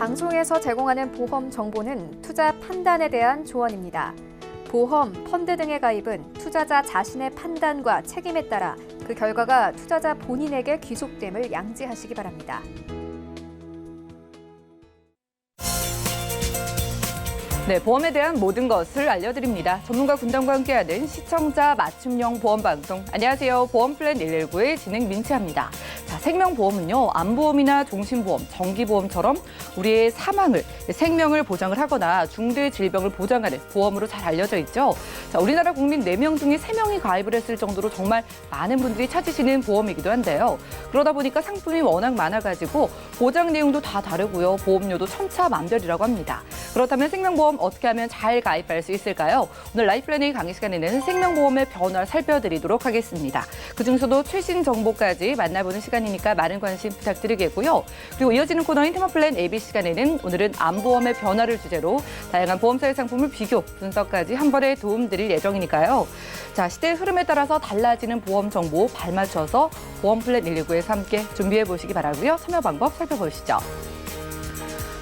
방송에서 제공하는 보험 정보는 투자 판단에 대한 조언입니다. 보험, 펀드 등의 가입은 투자자 자신의 판단과 책임에 따라 그 결과가 투자자 본인에게 귀속됨을 양지하시기 바랍니다. 네, 보험에 대한 모든 것을 알려드립니다. 전문가 군단과 함께하는 시청자 맞춤형 보험방송. 안녕하세요. 보험플랜 119의 진행 민채합니다. 자, 생명보험은요, 암보험이나 종신보험, 정기보험처럼 우리의 사망을, 생명을 보장을 하거나 중대 질병을 보장하는 보험으로 잘 알려져 있죠. 자, 우리나라 국민 4명 중에 3명이 가입을 했을 정도로 정말 많은 분들이 찾으시는 보험이기도 한데요. 그러다 보니까 상품이 워낙 많아가지고 보장 내용도 다 다르고요. 보험료도 천차만별이라고 합니다. 그렇다면 생명보험 어떻게 하면 잘 가입할 수 있을까요? 오늘 라이플랜A 강의 시간에는 생명보험의 변화를 살펴드리도록 하겠습니다. 그중에서도 최신 정보까지 만나보는 시간이니까 많은 관심 부탁드리겠고요. 그리고 이어지는 코너인 테마플랜 AB 시간에는 오늘은 암보험의 변화를 주제로 다양한 보험사의 상품을 비교, 분석까지 한 번에 도움드릴 예정이니까요. 자, 시대의 흐름에 따라서 달라지는 보험 정보 발맞춰서 보험플랜 119에서 함께 준비해 보시기 바라고요. 참여 방법 살펴보시죠.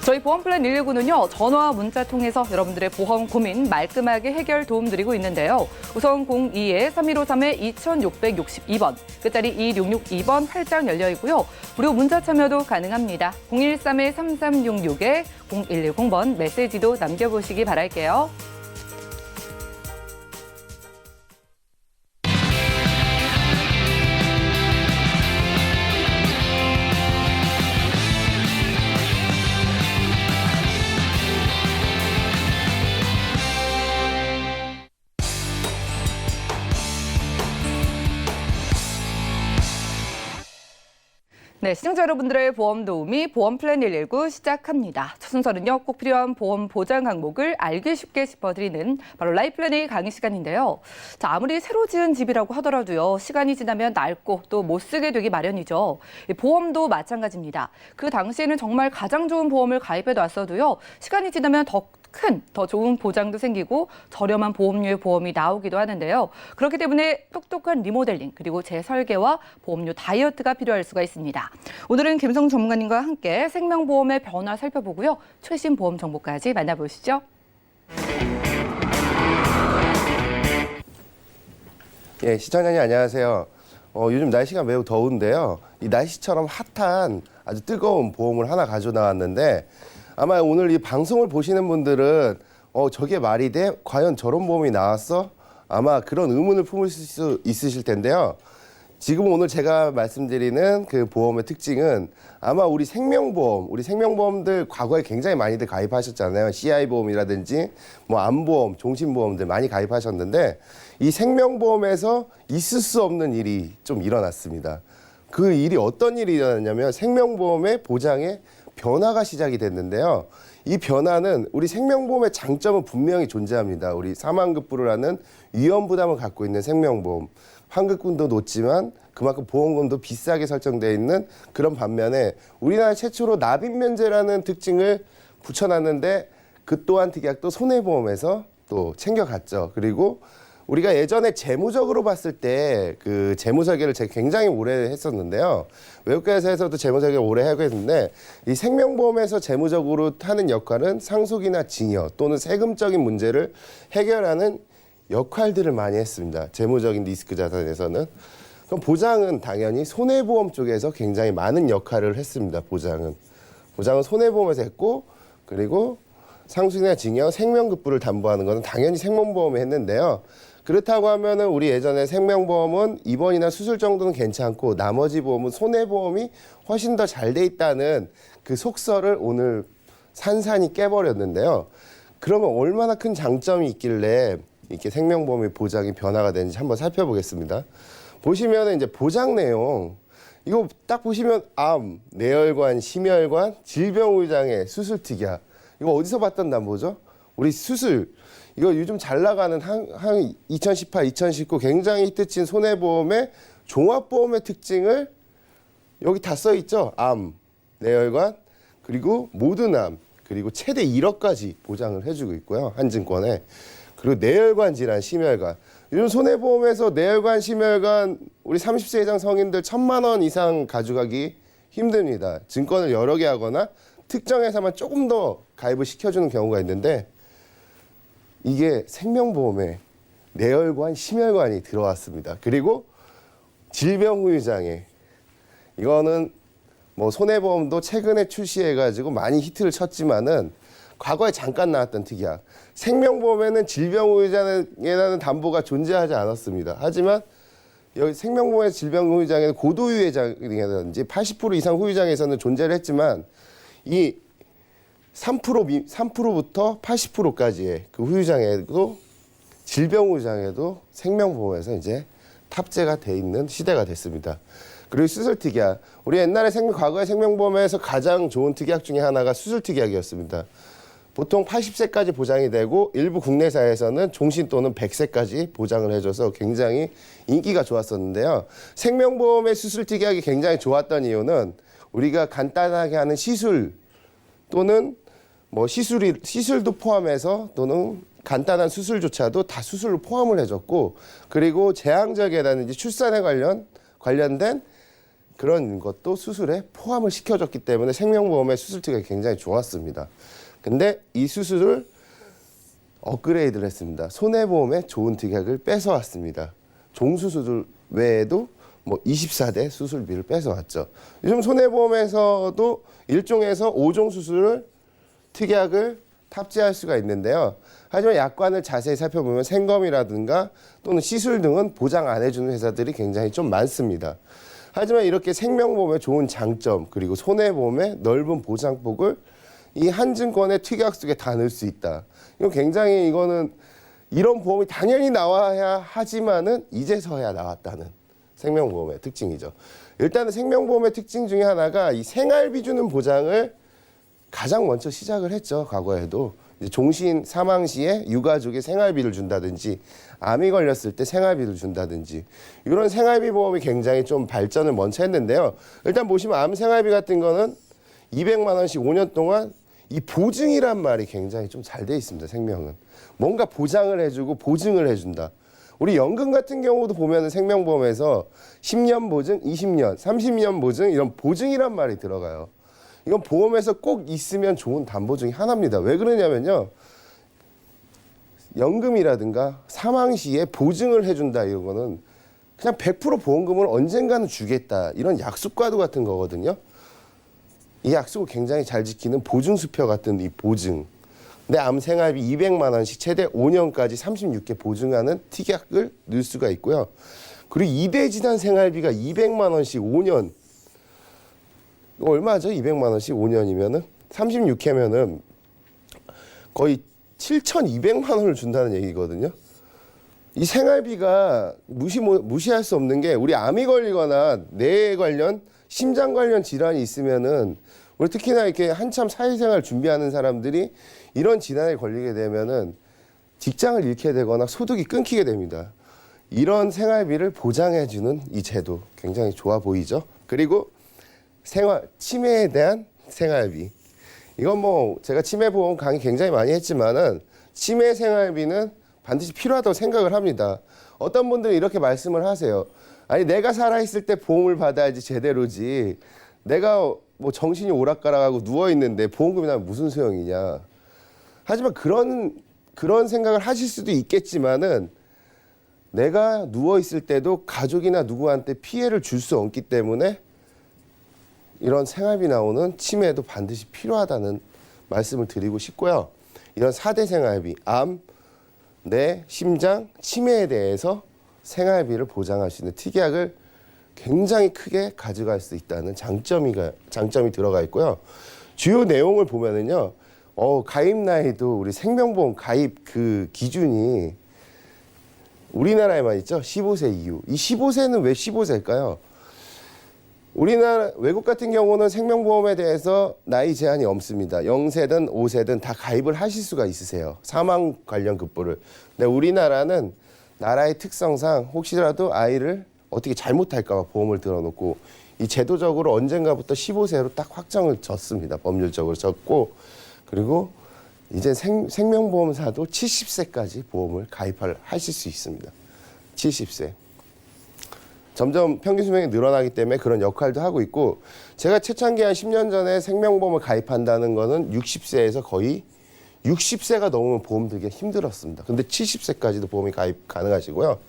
저희 보험플랜 119는요, 전화와 문자 통해서 여러분들의 보험 고민 말끔하게 해결 도움드리고 있는데요. 우선 02-3153-2662번, 끝자리 2662번 활짝 열려 있고요. 무료 문자 참여도 가능합니다. 013-3366-0110번 메시지도 남겨보시기 바랄게요. 네, 시청자 여러분들의 보험 도우미 보험플랜 119 시작합니다. 첫 순서는요, 꼭 필요한 보험 보장 항목을 알기 쉽게 짚어드리는 바로 라이플랜A 강의 시간인데요. 자, 아무리 새로 지은 집이라고 하더라도요, 시간이 지나면 낡고 또 못 쓰게 되기 마련이죠. 보험도 마찬가지입니다. 그 당시에는 정말 가장 좋은 보험을 가입해 놨어도요, 시간이 지나면 더 좋은 보장도 생기고 저렴한 보험료의 보험이 나오기도 하는데요. 그렇기 때문에 똑똑한 리모델링 그리고 재설계와 보험료 다이어트가 필요할 수가 있습니다. 오늘은 김성 전문가님과 함께 생명보험의 변화 살펴보고요. 최신 보험 정보까지 만나보시죠. 예, 시청자님 안녕하세요. 요즘 날씨가 매우 더운데요. 이 날씨처럼 핫한 아주 뜨거운 보험을 하나 가져 나왔는데 아마 오늘 이 방송을 보시는 분들은 저게 말이 돼? 과연 저런 보험이 나왔어? 아마 그런 의문을 품을 수 있으실 텐데요. 지금 오늘 제가 말씀드리는 그 보험의 특징은 아마 우리 생명보험들 과거에 굉장히 많이들 가입하셨잖아요. CI보험이라든지 뭐 암보험, 종신보험들 많이 가입하셨는데 이 생명보험에서 있을 수 없는 일이 좀 일어났습니다. 그 일이 어떤 일이 일어났냐면 생명보험의 보장에 변화가 시작이 됐는데요. 이 변화는 우리 생명보험의 장점은 분명히 존재합니다. 우리 사망급부를 하는 위험 부담을 갖고 있는 생명보험. 환급금도 높지만 그만큼 보험금도 비싸게 설정되어 있는 그런 반면에 우리나라 최초로 납입면제라는 특징을 붙여놨는데 그 또한 특약도 손해보험에서 또 챙겨갔죠. 그리고 우리가 예전에 재무적으로 봤을 때 그 재무설계를 제가 굉장히 오래 했었는데요. 외국에서도 재무설계를 오래 하고 했는데 이 생명보험에서 재무적으로 하는 역할은 상속이나 증여 또는 세금적인 문제를 해결하는 역할들을 많이 했습니다. 재무적인 리스크 자산에서는. 그럼 보장은 당연히 손해보험 쪽에서 굉장히 많은 역할을 했습니다. 보장은 손해보험에서 했고 그리고 상속이나 증여, 생명급부를 담보하는 것은 당연히 생명보험에 했는데요. 그렇다고 하면은 우리 예전에 생명보험은 입원이나 수술 정도는 괜찮고 나머지 보험은 손해보험이 훨씬 더 잘 돼 있다는 그 속설을 오늘 산산이 깨버렸는데요. 그러면 얼마나 큰 장점이 있길래 이렇게 생명보험의 보장이 변화가 되는지 한번 살펴보겠습니다. 보시면은 이제 보장 내용 이거 딱 보시면 암, 뇌혈관, 심혈관, 질병의장애, 수술특약 이거 어디서 봤던 담보죠? 우리 수술 이거 요즘 잘 나가는 한 2018, 2019 굉장히 히트친 손해보험의 종합보험의 특징을 여기 다 써 있죠. 암, 뇌혈관, 그리고 모든 암, 그리고 최대 1억까지 보장을 해주고 있고요. 한증권에. 그리고 뇌혈관 질환, 심혈관. 요즘 손해보험에서 뇌혈관, 심혈관 우리 30세 이상 성인들 1,000만 원 이상 가져가기 힘듭니다. 증권을 여러 개 하거나 특정 회사만 조금 더 가입을 시켜주는 경우가 있는데 이게 생명보험에 내열관, 심혈관이 들어왔습니다. 그리고 질병후유장애 이거는 뭐 손해보험도 최근에 출시해가지고 많이 히트를 쳤지만은 과거에 잠깐 나왔던 특약. 생명보험에는 질병후유장애라는 담보가 존재하지 않았습니다. 하지만 여기 생명보험의 질병후유장애는 고도후유장애라든지 80% 이상 후유장애에서는 존재를 했지만 이 3%부터 80%까지의 그 후유장애도 질병후유장애도 생명보험에서 이제 탑재가 돼 있는 시대가 됐습니다. 그리고 수술특약. 우리 옛날에 과거의 생명보험에서 가장 좋은 특약 중에 하나가 수술특약이었습니다. 보통 80세까지 보장이 되고 일부 국내사에서는 종신 또는 100세까지 보장을 해줘서 굉장히 인기가 좋았었는데요. 생명보험의 수술특약이 굉장히 좋았던 이유는 우리가 간단하게 하는 시술 또는 뭐 시술도 포함해서 또는 간단한 수술조차도 다 수술로 포함을 해줬고 그리고 제왕절개라든지 출산에 관련된 그런 것도 수술에 포함을 시켜줬기 때문에 생명보험의 수술특약이 굉장히 좋았습니다. 근데 이 수술을 업그레이드를 했습니다. 손해보험의 좋은 특약을 뺏어왔습니다. 종수술 외에도 뭐 24대 수술비를 뺏어왔죠. 요즘 손해보험에서도 1종에서 5종 수술을 특약을 탑재할 수가 있는데요. 하지만 약관을 자세히 살펴보면 생검이라든가 또는 시술 등은 보장 안 해주는 회사들이 굉장히 좀 많습니다. 하지만 이렇게 생명보험의 좋은 장점 그리고 손해보험의 넓은 보장폭을 이 한 증권의 특약 속에 다 넣을 수 있다. 이거는 이런 보험이 당연히 나와야 하지만은 이제서야 나왔다는 생명보험의 특징이죠. 일단은 생명보험의 특징 중에 하나가 이 생활비 주는 보장을 가장 먼저 시작을 했죠. 과거에도 이제 종신 사망 시에 유가족에 생활비를 준다든지 암이 걸렸을 때 생활비를 준다든지 이런 생활비 보험이 굉장히 좀 발전을 먼저 했는데요. 일단 보시면 암 생활비 같은 거는 200만 원씩 5년 동안 이 보증이란 말이 굉장히 좀 잘 돼 있습니다. 생명은 뭔가 보장을 해주고 보증을 해준다. 우리 연금 같은 경우도 보면은 생명보험에서 10년 보증, 20년, 30년 보증 이런 보증이란 말이 들어가요. 이건 보험에서 꼭 있으면 좋은 담보 중에 하나입니다. 왜 그러냐면요. 연금이라든가 사망 시에 보증을 해준다 이런 거는 그냥 100% 보험금을 언젠가는 주겠다 이런 약속과도 같은 거거든요. 이 약속을 굉장히 잘 지키는 보증수표 같은 이 보증. 내 암 생활비 200만 원씩 최대 5년까지 36개 보증하는 특약을 넣을 수가 있고요. 그리고 2대 지단 생활비가 200만 원씩 5년. 이거 얼마죠? 200만 원씩 5년이면은 36회면은 거의 7,200만 원을 준다는 얘기거든요. 이 생활비가 무시할 수 없는 게 우리 암이 걸리거나 뇌 관련 심장 관련 질환이 있으면은 우리 특히나 이렇게 한참 사회생활 준비하는 사람들이 이런 질환에 걸리게 되면은 직장을 잃게 되거나 소득이 끊기게 됩니다. 이런 생활비를 보장해주는 이 제도 굉장히 좋아 보이죠. 그리고 치매에 대한 생활비. 이건 뭐 제가 치매보험 강의 굉장히 많이 했지만은 치매 생활비는 반드시 필요하다고 생각을 합니다. 어떤 분들은 이렇게 말씀을 하세요. 아니 내가 살아있을 때 보험을 받아야지 제대로지. 내가 뭐 정신이 오락가락하고 누워있는데 보험금이 나면 무슨 소용이냐. 하지만 그런 생각을 하실 수도 있겠지만은 내가 누워있을 때도 가족이나 누구한테 피해를 줄 수 없기 때문에 이런 생활비 나오는 치매도 반드시 필요하다는 말씀을 드리고 싶고요. 이런 4대 생활비, 암, 뇌, 심장, 치매에 대해서 생활비를 보장할 수 있는 특약을 굉장히 크게 가져갈 수 있다는 장점이 들어가 있고요. 주요 내용을 보면은요, 가입 나이도 우리 생명보험 가입 그 기준이 우리나라에만 있죠. 15세 이후. 이 15세는 왜 15세일까요? 우리나라 외국 같은 경우는 생명보험에 대해서 나이 제한이 없습니다. 0세든 5세든 다 가입을 하실 수가 있으세요. 사망 관련 급부를. 근데 우리나라는 나라의 특성상 혹시라도 아이를 어떻게 잘못할까 봐 보험을 들어놓고 이 제도적으로 언젠가부터 15세로 딱 확정을 졌습니다. 법률적으로 졌고 그리고 이제 생명보험사도 70세까지 보험을 하실 수 있습니다. 70세. 점점 평균 수명이 늘어나기 때문에 그런 역할도 하고 있고 제가 최창기 한 10년 전에 생명보험을 가입한다는 거는 60세에서 거의 60세가 넘으면 보험 들기 힘들었습니다. 근데 70세까지도 보험이 가입 가능하시고요.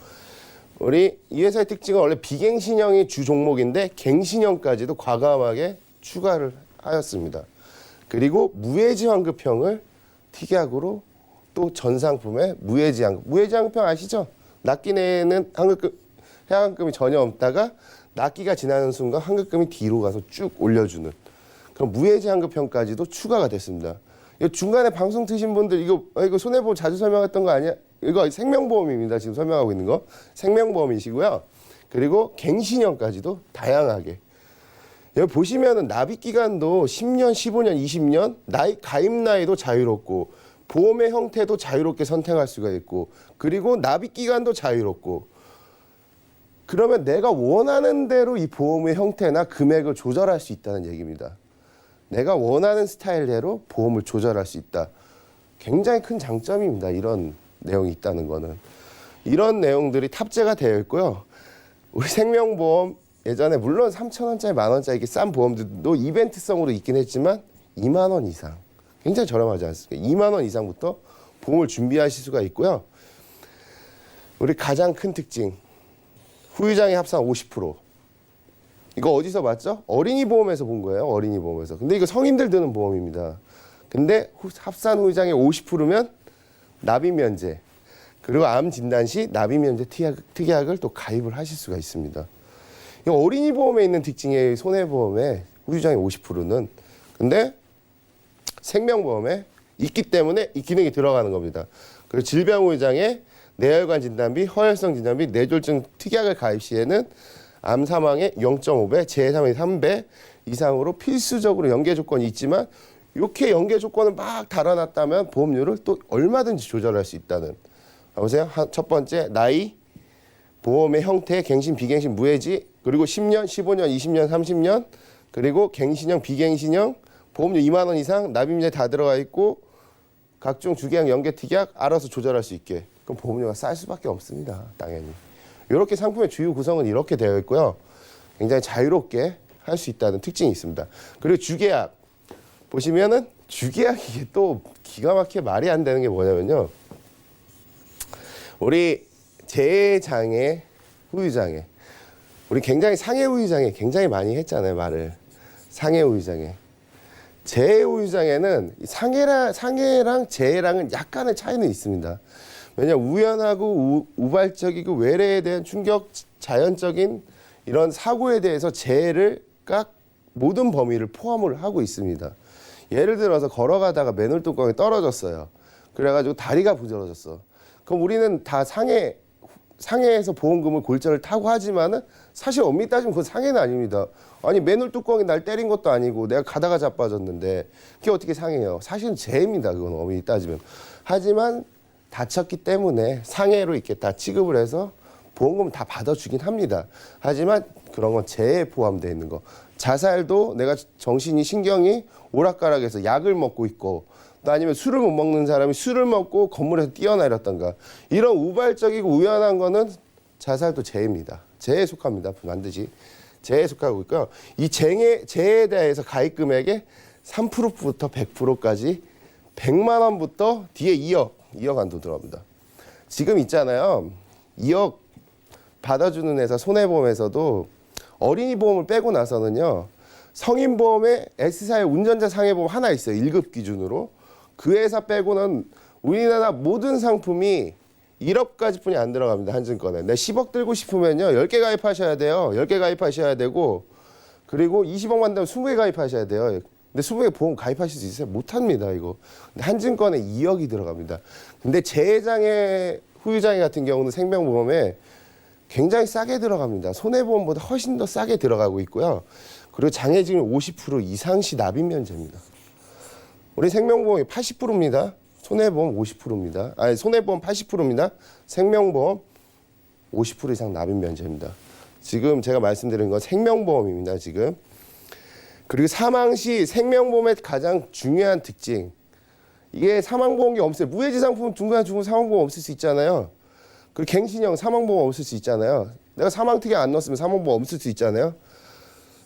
우리 이 회사의 특징은 원래 비갱신형이 주 종목인데 갱신형까지도 과감하게 추가를 하였습니다. 그리고 무해지 환급형을 특약으로 또 전 상품에 무해지 환급형 아시죠? 납기 내에는 해약환급이 전혀 없다가 납기가 지나는 순간 환급금이 뒤로 가서 쭉 올려주는 그런 무해지 환급형까지도 추가가 됐습니다. 이거 중간에 방송 트신 분들 이거 손해보험 자주 설명했던 거 아니야? 이거 생명보험입니다. 지금 설명하고 있는 거 생명보험이시고요. 그리고 갱신형까지도 다양하게 여기 보시면은 납입 기간도 10년, 15년, 20년 가입 나이도 자유롭고 보험의 형태도 자유롭게 선택할 수가 있고 그리고 납입 기간도 자유롭고 그러면 내가 원하는 대로 이 보험의 형태나 금액을 조절할 수 있다는 얘기입니다. 내가 원하는 스타일대로 보험을 조절할 수 있다. 굉장히 큰 장점입니다. 이런 내용이 있다는 거는. 이런 내용들이 탑재가 되어 있고요. 우리 생명보험 예전에 물론 3,000원짜리, 10,000원짜리 이렇게 싼 보험들도 이벤트성으로 있긴 했지만 2만 원 이상. 굉장히 저렴하지 않습니까? 2만 원 이상부터 보험을 준비하실 수가 있고요. 우리 가장 큰 특징. 후유장애 합산 50%. 이거 어디서 봤죠? 어린이 보험에서 본 거예요. 어린이 보험에서. 근데 이거 성인들 드는 보험입니다. 근데 합산 후유장애 50%면 납입 면제. 그리고 암 진단 시 납입 면제 특약을 또 가입을 하실 수가 있습니다. 이거 어린이 보험에 있는 특징의 손해보험의 후유장애 50%는 근데 생명보험에 있기 때문에 이 기능이 들어가는 겁니다. 그리고 질병 후유장애, 뇌혈관 진단비, 허혈성 진단비, 뇌졸중 특약을 가입 시에는 암 사망의 0.5배, 재해 사망의 3배 이상으로 필수적으로 연계 조건이 있지만 이렇게 연계 조건을 막 달아놨다면 보험료를 또 얼마든지 조절할 수 있다는. 보세요. 첫 번째 나이, 보험의 형태, 갱신, 비갱신, 무해지, 그리고 10년, 15년, 20년, 30년, 그리고 갱신형, 비갱신형, 보험료 2만 원 이상, 납입률 다 들어가 있고 각종 주계약, 연계 특약 알아서 조절할 수 있게. 그럼 보험료가 쌀 수밖에 없습니다. 당연히. 이렇게 상품의 주요 구성은 이렇게 되어 있고요. 굉장히 자유롭게 할 수 있다는 특징이 있습니다. 그리고 주계약 보시면은 주계약이 이게 또 기가 막히게 말이 안 되는 게 뭐냐면요. 우리 재장애, 후유장애. 우리 굉장히 상해 후유장애 굉장히 많이 했잖아요, 말을. 상해 후유장애. 재해 후유장애는 상해랑 재해랑은 약간의 차이는 있습니다. 왜냐하면 우연하고 우발적이고 외래에 대한 충격, 자연적인 이런 사고에 대해서 재해를 각 모든 범위를 포함을 하고 있습니다. 예를 들어서 걸어가다가 맨홀 뚜껑이 떨어졌어요. 그래가지고 다리가 부러졌어. 그럼 우리는 다 상해에서 보험금을 골자를 타고 하지만은 사실 엄밀히 따지면 그건 상해는 아닙니다. 아니 맨홀 뚜껑이 날 때린 것도 아니고 내가 가다가 자빠졌는데 그게 어떻게 상해요? 사실은 재해입니다. 그건 엄밀히 따지면. 하지만 다쳤기 때문에 상해로 이렇게 다 취급을 해서 보험금 다 받아주긴 합니다. 하지만 그런 건 재해에 포함되어 있는 거. 자살도 내가 정신이 신경이 오락가락해서 약을 먹고 있고 또 아니면 술을 못 먹는 사람이 술을 먹고 건물에서 뛰어내렸던가 이런 우발적이고 우연한 거는 자살도 재해입니다. 재해에 속합니다. 반드시 재해에 속하고 있고요. 이 재해에 대해서 가입 금액의 3%부터 100%까지 100만 원부터 뒤에 2억 안도 들어갑니다. 지금 있잖아요. 2억 받아주는 회사 손해보험에서도 어린이 보험을 빼고 나서는요. 성인보험에 S사의 운전자 상해보험 하나 있어요. 1급 기준으로. 그 회사 빼고는 우리나라 모든 상품이 1억까지 뿐이 안 들어갑니다. 한증권에. 내 10억 들고 싶으면요. 10개 가입하셔야 돼요. 10개 가입하셔야 되고 그리고 20억만 되면 20개 가입하셔야 돼요. 근데 20개 보험 가입하실 수 있어요? 못합니다. 이거. 근데 한증권에 2억이 들어갑니다. 근데 재장애, 후유장애 같은 경우는 생명보험에 굉장히 싸게 들어갑니다. 손해보험보다 훨씬 더 싸게 들어가고 있고요. 그리고 장애징후 50% 이상 시 납입 면제입니다. 우리 생명보험이 80%입니다. 손해보험 50%입니다. 아니 손해보험 80%입니다. 생명보험 50% 이상 납입 면제입니다. 지금 제가 말씀드린 건 생명보험입니다. 지금. 그리고 사망 시 생명보험의 가장 중요한 특징. 이게 사망보험이 없어요. 무해지 상품 중간 사망보험 없을 수 있잖아요. 그리고 갱신형 사망보험 없을 수 있잖아요. 내가 사망특약 안 넣었으면 사망보험 없을 수 있잖아요.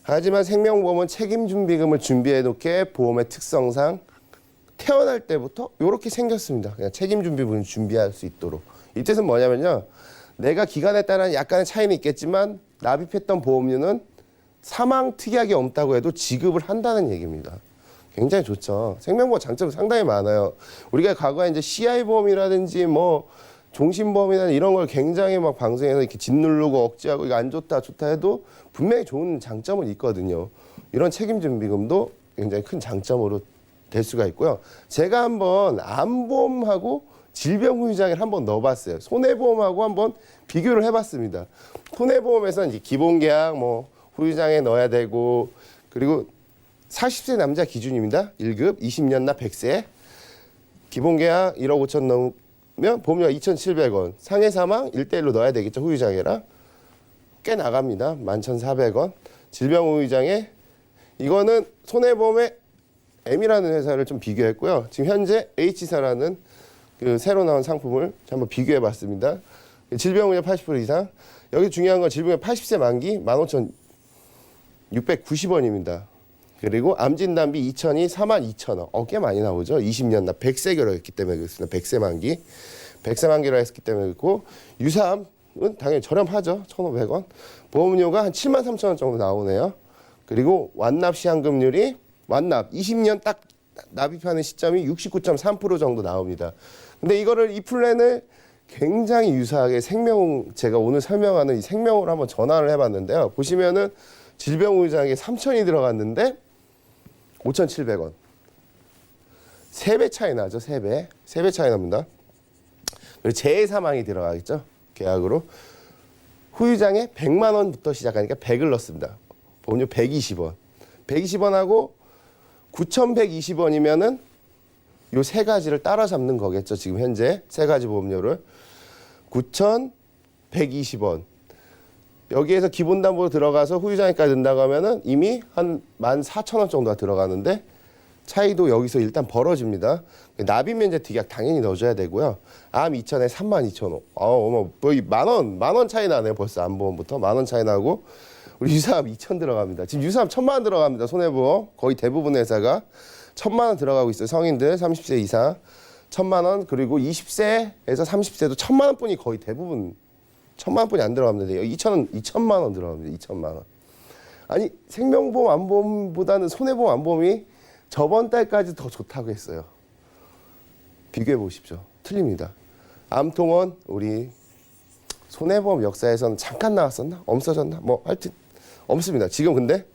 하지만 생명보험은 책임준비금을 준비해 놓게 보험의 특성상 태어날 때부터 이렇게 생겼습니다. 그냥 책임준비금을 준비할 수 있도록. 이 뜻은 뭐냐면요. 내가 기간에 따라 약간의 차이는 있겠지만 납입했던 보험료는 사망특약이 없다고 해도 지급을 한다는 얘기입니다. 굉장히 좋죠. 생명보험 장점이 상당히 많아요. 우리가 과거에 이제 CI 보험이라든지 뭐 종신보험이나 이런 걸 굉장히 막 방송에서 이렇게 짓누르고 억지하고 이거 안 좋다 좋다 해도 분명히 좋은 장점은 있거든요. 이런 책임준비금도 굉장히 큰 장점으로 될 수가 있고요. 제가 한번 암보험하고 질병후유장애를 한번 넣어봤어요. 손해보험하고 한번 비교를 해봤습니다. 손해보험에서는 이제 기본계약, 뭐 후유장애 넣어야 되고 그리고 40세 남자 기준입니다. 1급 20년 나 100세 기본계약 1억 5천 넣으면 보험료가 2,700원 상해 사망 1대1로 넣어야 되겠죠. 후유장애랑 꽤 나갑니다. 11,400원 질병후유장애 이거는 손해보험의 M이라는 회사를 좀 비교했고요. 지금 현재 H사라는 그 새로 나온 상품을 한번 비교해봤습니다. 질병후유장 80% 이상 여기 중요한 건 질병의 80세 만기 15,690원입니다. 그리고 암진단비 2,000이 42,000원. 꽤 많이 나오죠. 20년 나 100세 결혼했기 때문에 그렇습니다. 100세 만기. 100세 만기로 했기 때문에 그렇고 유사암은 당연히 저렴하죠. 1,500원. 보험료가 한 73,000원 정도 나오네요. 그리고 완납 시한금률이 완납 20년 딱 납입하는 시점이 69.3% 정도 나옵니다. 근데 이거를 이 플랜을 굉장히 유사하게 제가 오늘 설명하는 이 생명으로 한번 전환을 해봤는데요. 보시면은 질병후유장애 3,000이 들어갔는데 5,700원. 3배 차이 나죠. 3배. 3배 차이 납니다. 그리고 재해사망이 들어가겠죠. 계약으로. 후유장애 100만 원부터 시작하니까 100을 넣습니다. 보험료 120원. 120원하고 9,120원이면은 요 세 가지를 따라잡는 거겠죠. 지금 현재 세 가지 보험료를 9,120원. 여기에서 기본담보로 들어가서 후유장애까지 든다고 하면은 이미 한 14,000원 정도가 들어가는데 차이도 여기서 일단 벌어집니다. 납입면제 특약 당연히 넣어줘야 되고요. 암 2,000에 32,000원. 거의 만 원 차이 나네요. 벌써 암보험부터 10,000원 차이 나고 우리 유사암 2,000 들어갑니다. 지금 유사암 1,000만 원 들어갑니다. 손해보험 거의 대부분 회사가 1,000만 원 들어가고 있어요. 성인들 30세 이상 1,000만 원 그리고 20세에서 30세도 1,000만 원뿐이 거의 대부분 1,000만 원뿐이 안 들어갑니다. 2,000만 원 들어갑니다. 2,000만 원. 아니 생명보험 암보험보다는 손해보험 암보험이 저번 달까지 더 좋다고 했어요. 비교해 보십시오. 틀립니다. 암통원 우리 손해보험 역사에서는 잠깐 나왔었나? 없어졌나? 뭐 하여튼 없습니다. 지금 근데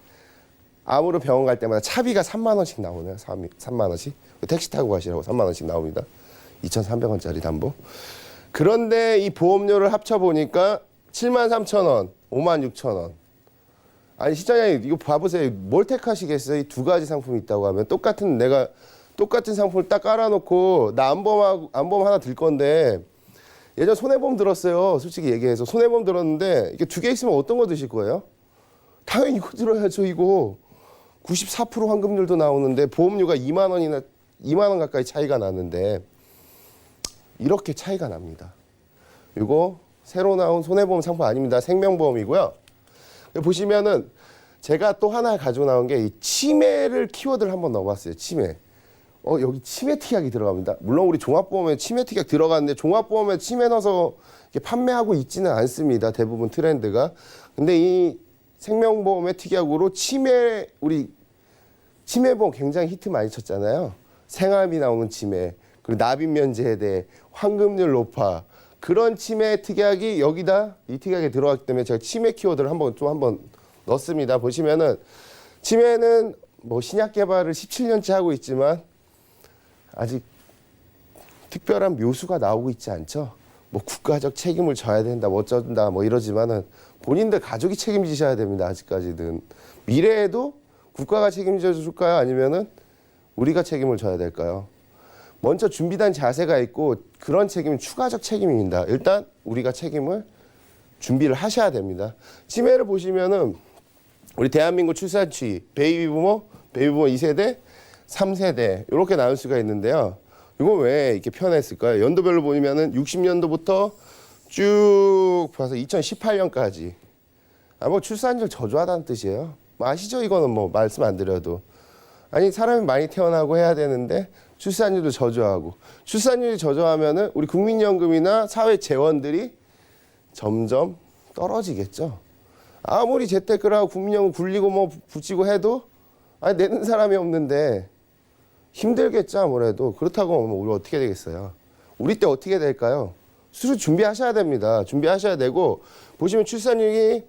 암으로 병원 갈 때마다 차비가 3만 원씩 나오네요. 3만 원씩. 택시 타고 가시라고 3만 원씩 나옵니다. 2,300원짜리 담보. 그런데 이 보험료를 합쳐보니까 73,000원, 56,000원. 아니 시장님 이거 봐보세요. 뭘 택하시겠어요? 이 두 가지 상품이 있다고 하면 내가 똑같은 상품을 딱 깔아놓고 나 암보험 하나 들 건데 예전 손해보험 들었어요. 솔직히 얘기해서 손해보험 들었는데 이게 두 개 있으면 어떤 거 드실 거예요? 당연히 이거 들어야죠. 이거 94% 환급률도 나오는데 보험료가 2만 원 가까이 차이가 나는데 이렇게 차이가 납니다. 이거 새로 나온 손해보험 상품 아닙니다. 생명보험이고요. 보시면은 제가 또 하나 가지고 나온 게 이 치매를 키워드를 한번 넣어봤어요. 치매. 여기 치매 특약이 들어갑니다. 물론 우리 종합보험에 치매 특약 들어갔는데 종합보험에 치매 넣어서 이렇게 판매하고 있지는 않습니다. 대부분 트렌드가. 근데 이 생명보험의 특약으로 우리 치매보험 굉장히 히트 많이 쳤잖아요. 생활비 나오는 치매, 그리고 납입면제에 대해 환급률 높아. 그런 치매 특약이 여기다 이 특약에 들어갔기 때문에 제가 치매 키워드를 한번 넣었습니다. 보시면은 치매는 뭐 신약 개발을 17년째 하고 있지만 아직 특별한 묘수가 나오고 있지 않죠. 뭐 국가적 책임을 져야 된다, 뭐 어쩐다, 뭐 이러지만은 본인들 가족이 책임지셔야 됩니다. 아직까지는. 미래에도 국가가 책임져 줄까요? 아니면은 우리가 책임을 져야 될까요? 먼저 준비된 자세가 있고 그런 책임은 추가적 책임입니다. 일단 우리가 책임을 준비를 하셔야 됩니다. 치매를 보시면은 우리 대한민국 출산추이 베이비부모 2세대, 3세대 이렇게 나눌 수가 있는데요. 이거 왜 이렇게 표현했을까요? 연도별로 보면은 60년도부터 쭉 봐서 2018년까지 뭐 출산율 저조하다는 뜻이에요. 뭐 아시죠? 이거는 뭐 말씀 안 드려도. 아니 사람이 많이 태어나고 해야 되는데 출산율도 저조하고 출산율이 저조하면은 우리 국민연금이나 사회 재원들이 점점 떨어지겠죠. 아무리 재테크를 국민연금 굴리고 뭐 붙이고 해도 아니 내는 사람이 없는데 힘들겠죠 아무래도. 그렇다고 하면 우리 어떻게 되겠어요? 우리 때 어떻게 될까요? 수술 준비하셔야 됩니다. 준비하셔야 되고 보시면 출산율이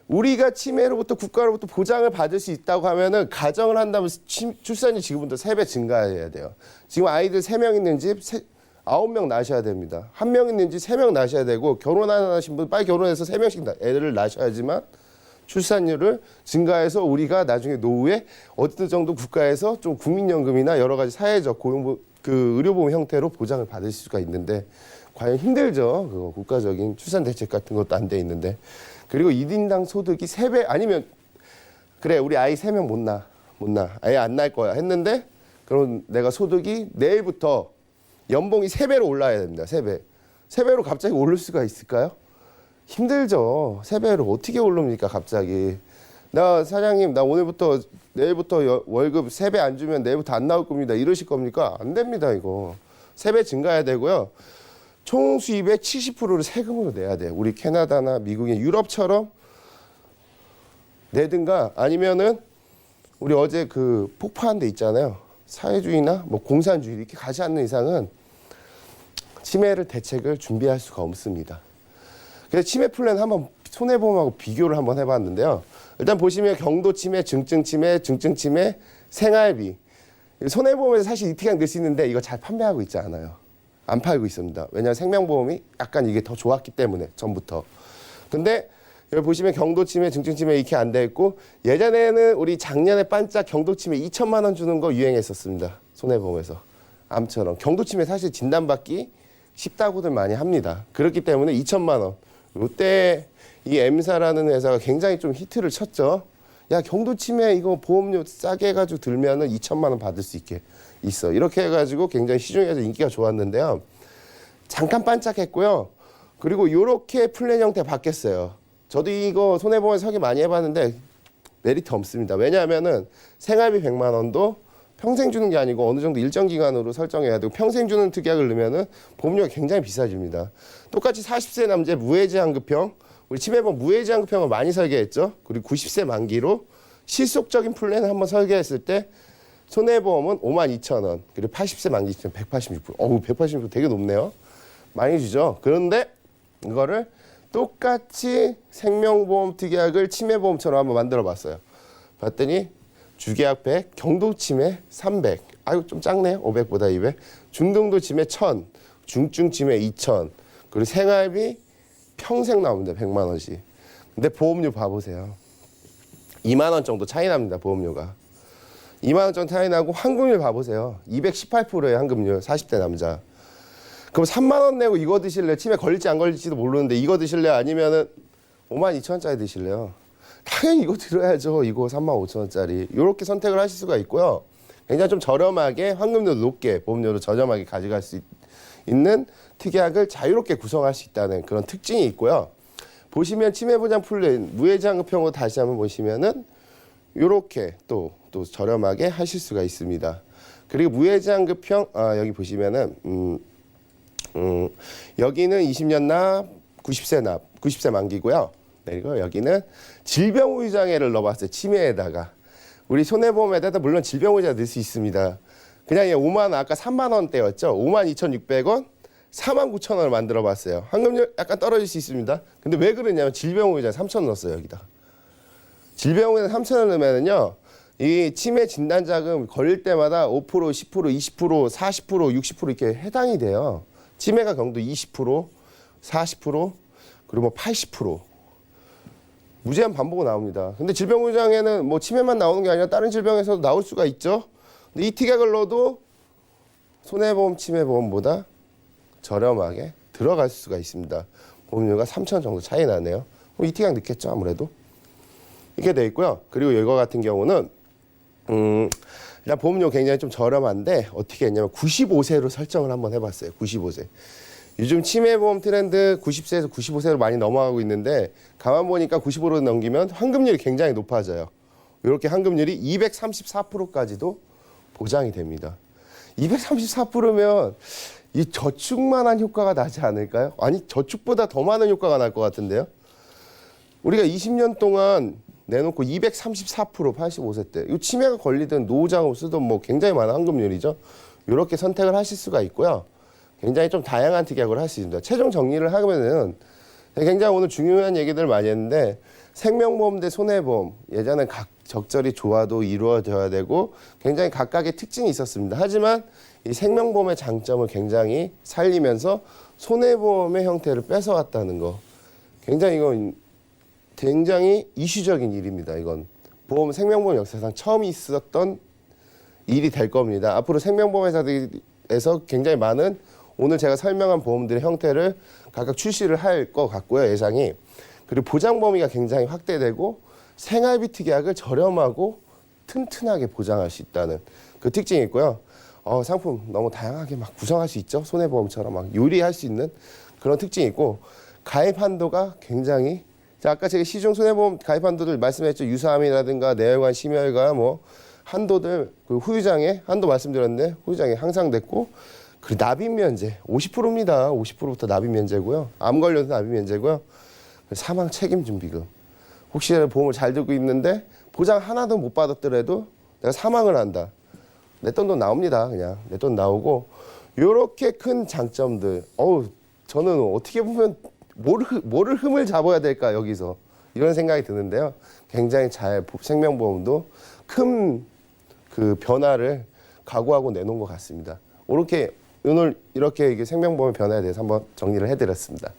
우리가 치매로부터 국가로부터 보장을 받을 수 있다고 하면은 가정을 한다면 출산율이 지금부터 3배 증가해야 돼요. 지금 아이들 3명 있는 집 9명 낳으셔야 됩니다. 1명 있는 집 3명 낳으셔야 되고 결혼 안 하신 분 빨리 결혼해서 3명씩 애를 낳으셔야지만 출산율을 증가해서 우리가 나중에 노후에 어느 정도 국가에서 좀 국민연금이나 여러 가지 사회적 의료보험 형태로 보장을 받을 수가 있는데 과연 힘들죠. 그 국가적인 출산 대책 같은 것도 안 돼 있는데. 그리고 1인당 소득이 3배 아니면 그래 우리 아이 3명 못 낳아 아예 안 낳을 거야 했는데 그럼 내가 소득이 내일부터 연봉이 3배로 올라야 됩니다. 3배로 갑자기 오를 수가 있을까요? 힘들죠. 3배로 어떻게 오릅니까 갑자기. 나 사장님 나 오늘부터 내일부터 월급 3배 안 주면 내일부터 안 나올 겁니다. 이러실 겁니까? 안 됩니다 이거. 3배 증가해야 되고요. 총 수입의 70%를 세금으로 내야 돼요. 우리 캐나다나 미국의 유럽처럼 내든가 아니면은 우리 어제 그 폭파한 데 있잖아요. 사회주의나 뭐 공산주의 이렇게 가지 않는 이상은 치매를 대책을 준비할 수가 없습니다. 그래서 치매 플랜 한번 손해보험하고 비교를 한번 해봤는데요. 일단 보시면 경도 치매, 증증 치매, 생활비. 손해보험에서 사실 이티강 낼 수 있는데 이거 잘 판매하고 있지 않아요. 안 팔고 있습니다. 왜냐하면 생명보험이 약간 이게 더 좋았기 때문에 전부터. 근데 여기 보시면 경도치매, 증증치매 이렇게 안 돼 있고 예전에는 우리 작년에 반짝 경도치매 2천만 원 주는 거 유행했었습니다. 손해보험에서. 암처럼. 경도치매 사실 진단받기 쉽다고들 많이 합니다. 그렇기 때문에 2천만 원. 이때 이 M사라는 회사가 굉장히 좀 히트를 쳤죠. 야 경도치매 이거 보험료 싸게 해가지고 들면은 2천만 원 받을 수 있게 있어. 이렇게 해가지고 굉장히 시중에서 인기가 좋았는데요. 잠깐 반짝했고요. 그리고 이렇게 플랜 형태 바뀌었어요. 저도 이거 손해보험 설계 많이 해봤는데 메리트 없습니다. 왜냐하면은 생활비 100만 원도 평생 주는 게 아니고 어느 정도 일정 기간으로 설정해야 되고 평생 주는 특약을 넣으면은 보험료가 굉장히 비싸집니다. 똑같이 40세 남자 무해지환급형 우리 치매보험 무해지환급형을 많이 설계했죠. 그리고 90세 만기로 실속적인 플랜을 한번 설계했을 때 손해보험은 52,000원, 그리고 80세 만기 시점 186%. 186% 되게 높네요. 많이 주죠. 그런데 이거를 똑같이 생명보험 특약을 치매보험처럼 한번 만들어 봤어요. 봤더니 주계약 100, 경도치매 300. 아유, 좀 작네요. 500보다 200. 중등도치매 1000, 중증치매 2000. 그리고 생활비 평생 나옵니다. 100만 원씩. 근데 보험료 봐보세요. 2만 원 정도 차이 납니다. 보험료가. 2만 원 정도 차이 나고 환급률 봐보세요. 218%예요. 환급률. 40대 남자. 그럼 3만 원 내고 이거 드실래요? 치매 걸릴지 안 걸릴지도 모르는데 이거 드실래요? 아니면은 52,000원짜리 드실래요? 당연히 이거 들어야죠. 이거 35,000원짜리. 이렇게 선택을 하실 수가 있고요. 굉장히 좀 저렴하게 환급률 높게 보험료를 저렴하게 가져갈 수 있는 특약을 자유롭게 구성할 수 있다는 그런 특징이 있고요. 보시면 치매보장 플랜 무해지환급형으로 다시 한번 보시면은 이렇게 또 저렴하게 하실 수가 있습니다. 그리고 무해지환급형 여기 보시면은 여기는 20년 납, 90세 납, 90세 만기고요. 그리고 여기는 질병후유장애를 넣어봤어요. 치매에다가. 우리 손해보험에다가 물론 질병후유장 넣을 수 있습니다. 그냥 5만 원, 아까 3만 원대였죠. 52,600원, 49,000원을 만들어봤어요. 환급률 약간 떨어질 수 있습니다. 근데 왜 그러냐면 질병후유장 3,000원 넣었어요. 여기다. 질병후유장 3,000원 넣으면은요. 이 치매 진단자금 걸릴 때마다 5%, 10%, 20%, 40%, 60% 이렇게 해당이 돼요. 치매가 경도 20%, 40%, 그리고 뭐 80%. 무제한 반복으로 나옵니다. 근데 질병후유장에는 뭐 치매만 나오는 게 아니라 다른 질병에서도 나올 수가 있죠. 근데 이 특약을 넣어도 손해보험, 치매보험보다 저렴하게 들어갈 수가 있습니다. 보험료가 3,000원 정도 차이 나네요. 이 특약 넣겠죠, 아무래도. 이렇게 돼 있고요. 그리고 이거 같은 경우는 일단 보험료 굉장히 좀 저렴한데 어떻게 했냐면 95세로 설정을 한번 해봤어요. 95세. 요즘 치매보험 트렌드 90세에서 95세로 많이 넘어가고 있는데 가만 보니까 95로 넘기면 환급률이 굉장히 높아져요. 이렇게 환급률이 234%까지도 보장이 됩니다. 234%면 이 저축만한 효과가 나지 않을까요? 아니 저축보다 더 많은 효과가 날 것 같은데요. 우리가 20년 동안 내놓고 234% 85세 때 이 치매가 걸리든 노후자금 쓰든 뭐 굉장히 많은 환급률이죠. 이렇게 선택을 하실 수가 있고요. 굉장히 좀 다양한 특약을 할 수 있습니다. 최종 정리를 하면은 굉장히 오늘 중요한 얘기들 많이 했는데 생명보험 대 손해보험 예전에 각 적절히 조화도 이루어져야 되고 굉장히 각각의 특징이 있었습니다. 하지만 이 생명보험의 장점을 굉장히 살리면서 손해보험의 형태를 뺏어왔다는 거 굉장히 이건 굉장히 이슈적인 일입니다. 이건 생명보험 역사상 처음 있었던 일이 될 겁니다. 앞으로 생명보험 회사들에서 굉장히 많은 오늘 제가 설명한 보험들의 형태를 각각 출시를 할 것 같고요. 예상이. 그리고 보장 범위가 굉장히 확대되고 생활비 특약을 저렴하고 튼튼하게 보장할 수 있다는 그 특징이 있고요. 상품 너무 다양하게 막 구성할 수 있죠. 손해보험처럼 막 요리할 수 있는 그런 특징이 있고 가입 한도가 굉장히 아까 제가 시중 손해보험 가입 한도들 말씀했죠. 유사암이라든가 내혈관, 심혈관 뭐 한도들 그 후유장애 한도 말씀드렸는데 후유장애 항상 됐고 그리고 납입 면제 50%입니다. 50%부터 납입 면제고요. 암 걸려도 납입 면제고요. 사망 책임 준비금. 혹시라도 보험을 잘 들고 있는데 보장 하나도 못 받았더라도 내가 사망을 한다. 내 돈도 나옵니다. 그냥 내 돈 나오고 이렇게 큰 장점들. 저는 어떻게 보면 뭐를 흠을 잡아야 될까 여기서 이런 생각이 드는데요. 굉장히 잘 생명보험도 큰 그 변화를 각오하고 내놓은 것 같습니다. 오늘 이렇게 생명보험의 변화에 대해서 한번 정리를 해드렸습니다.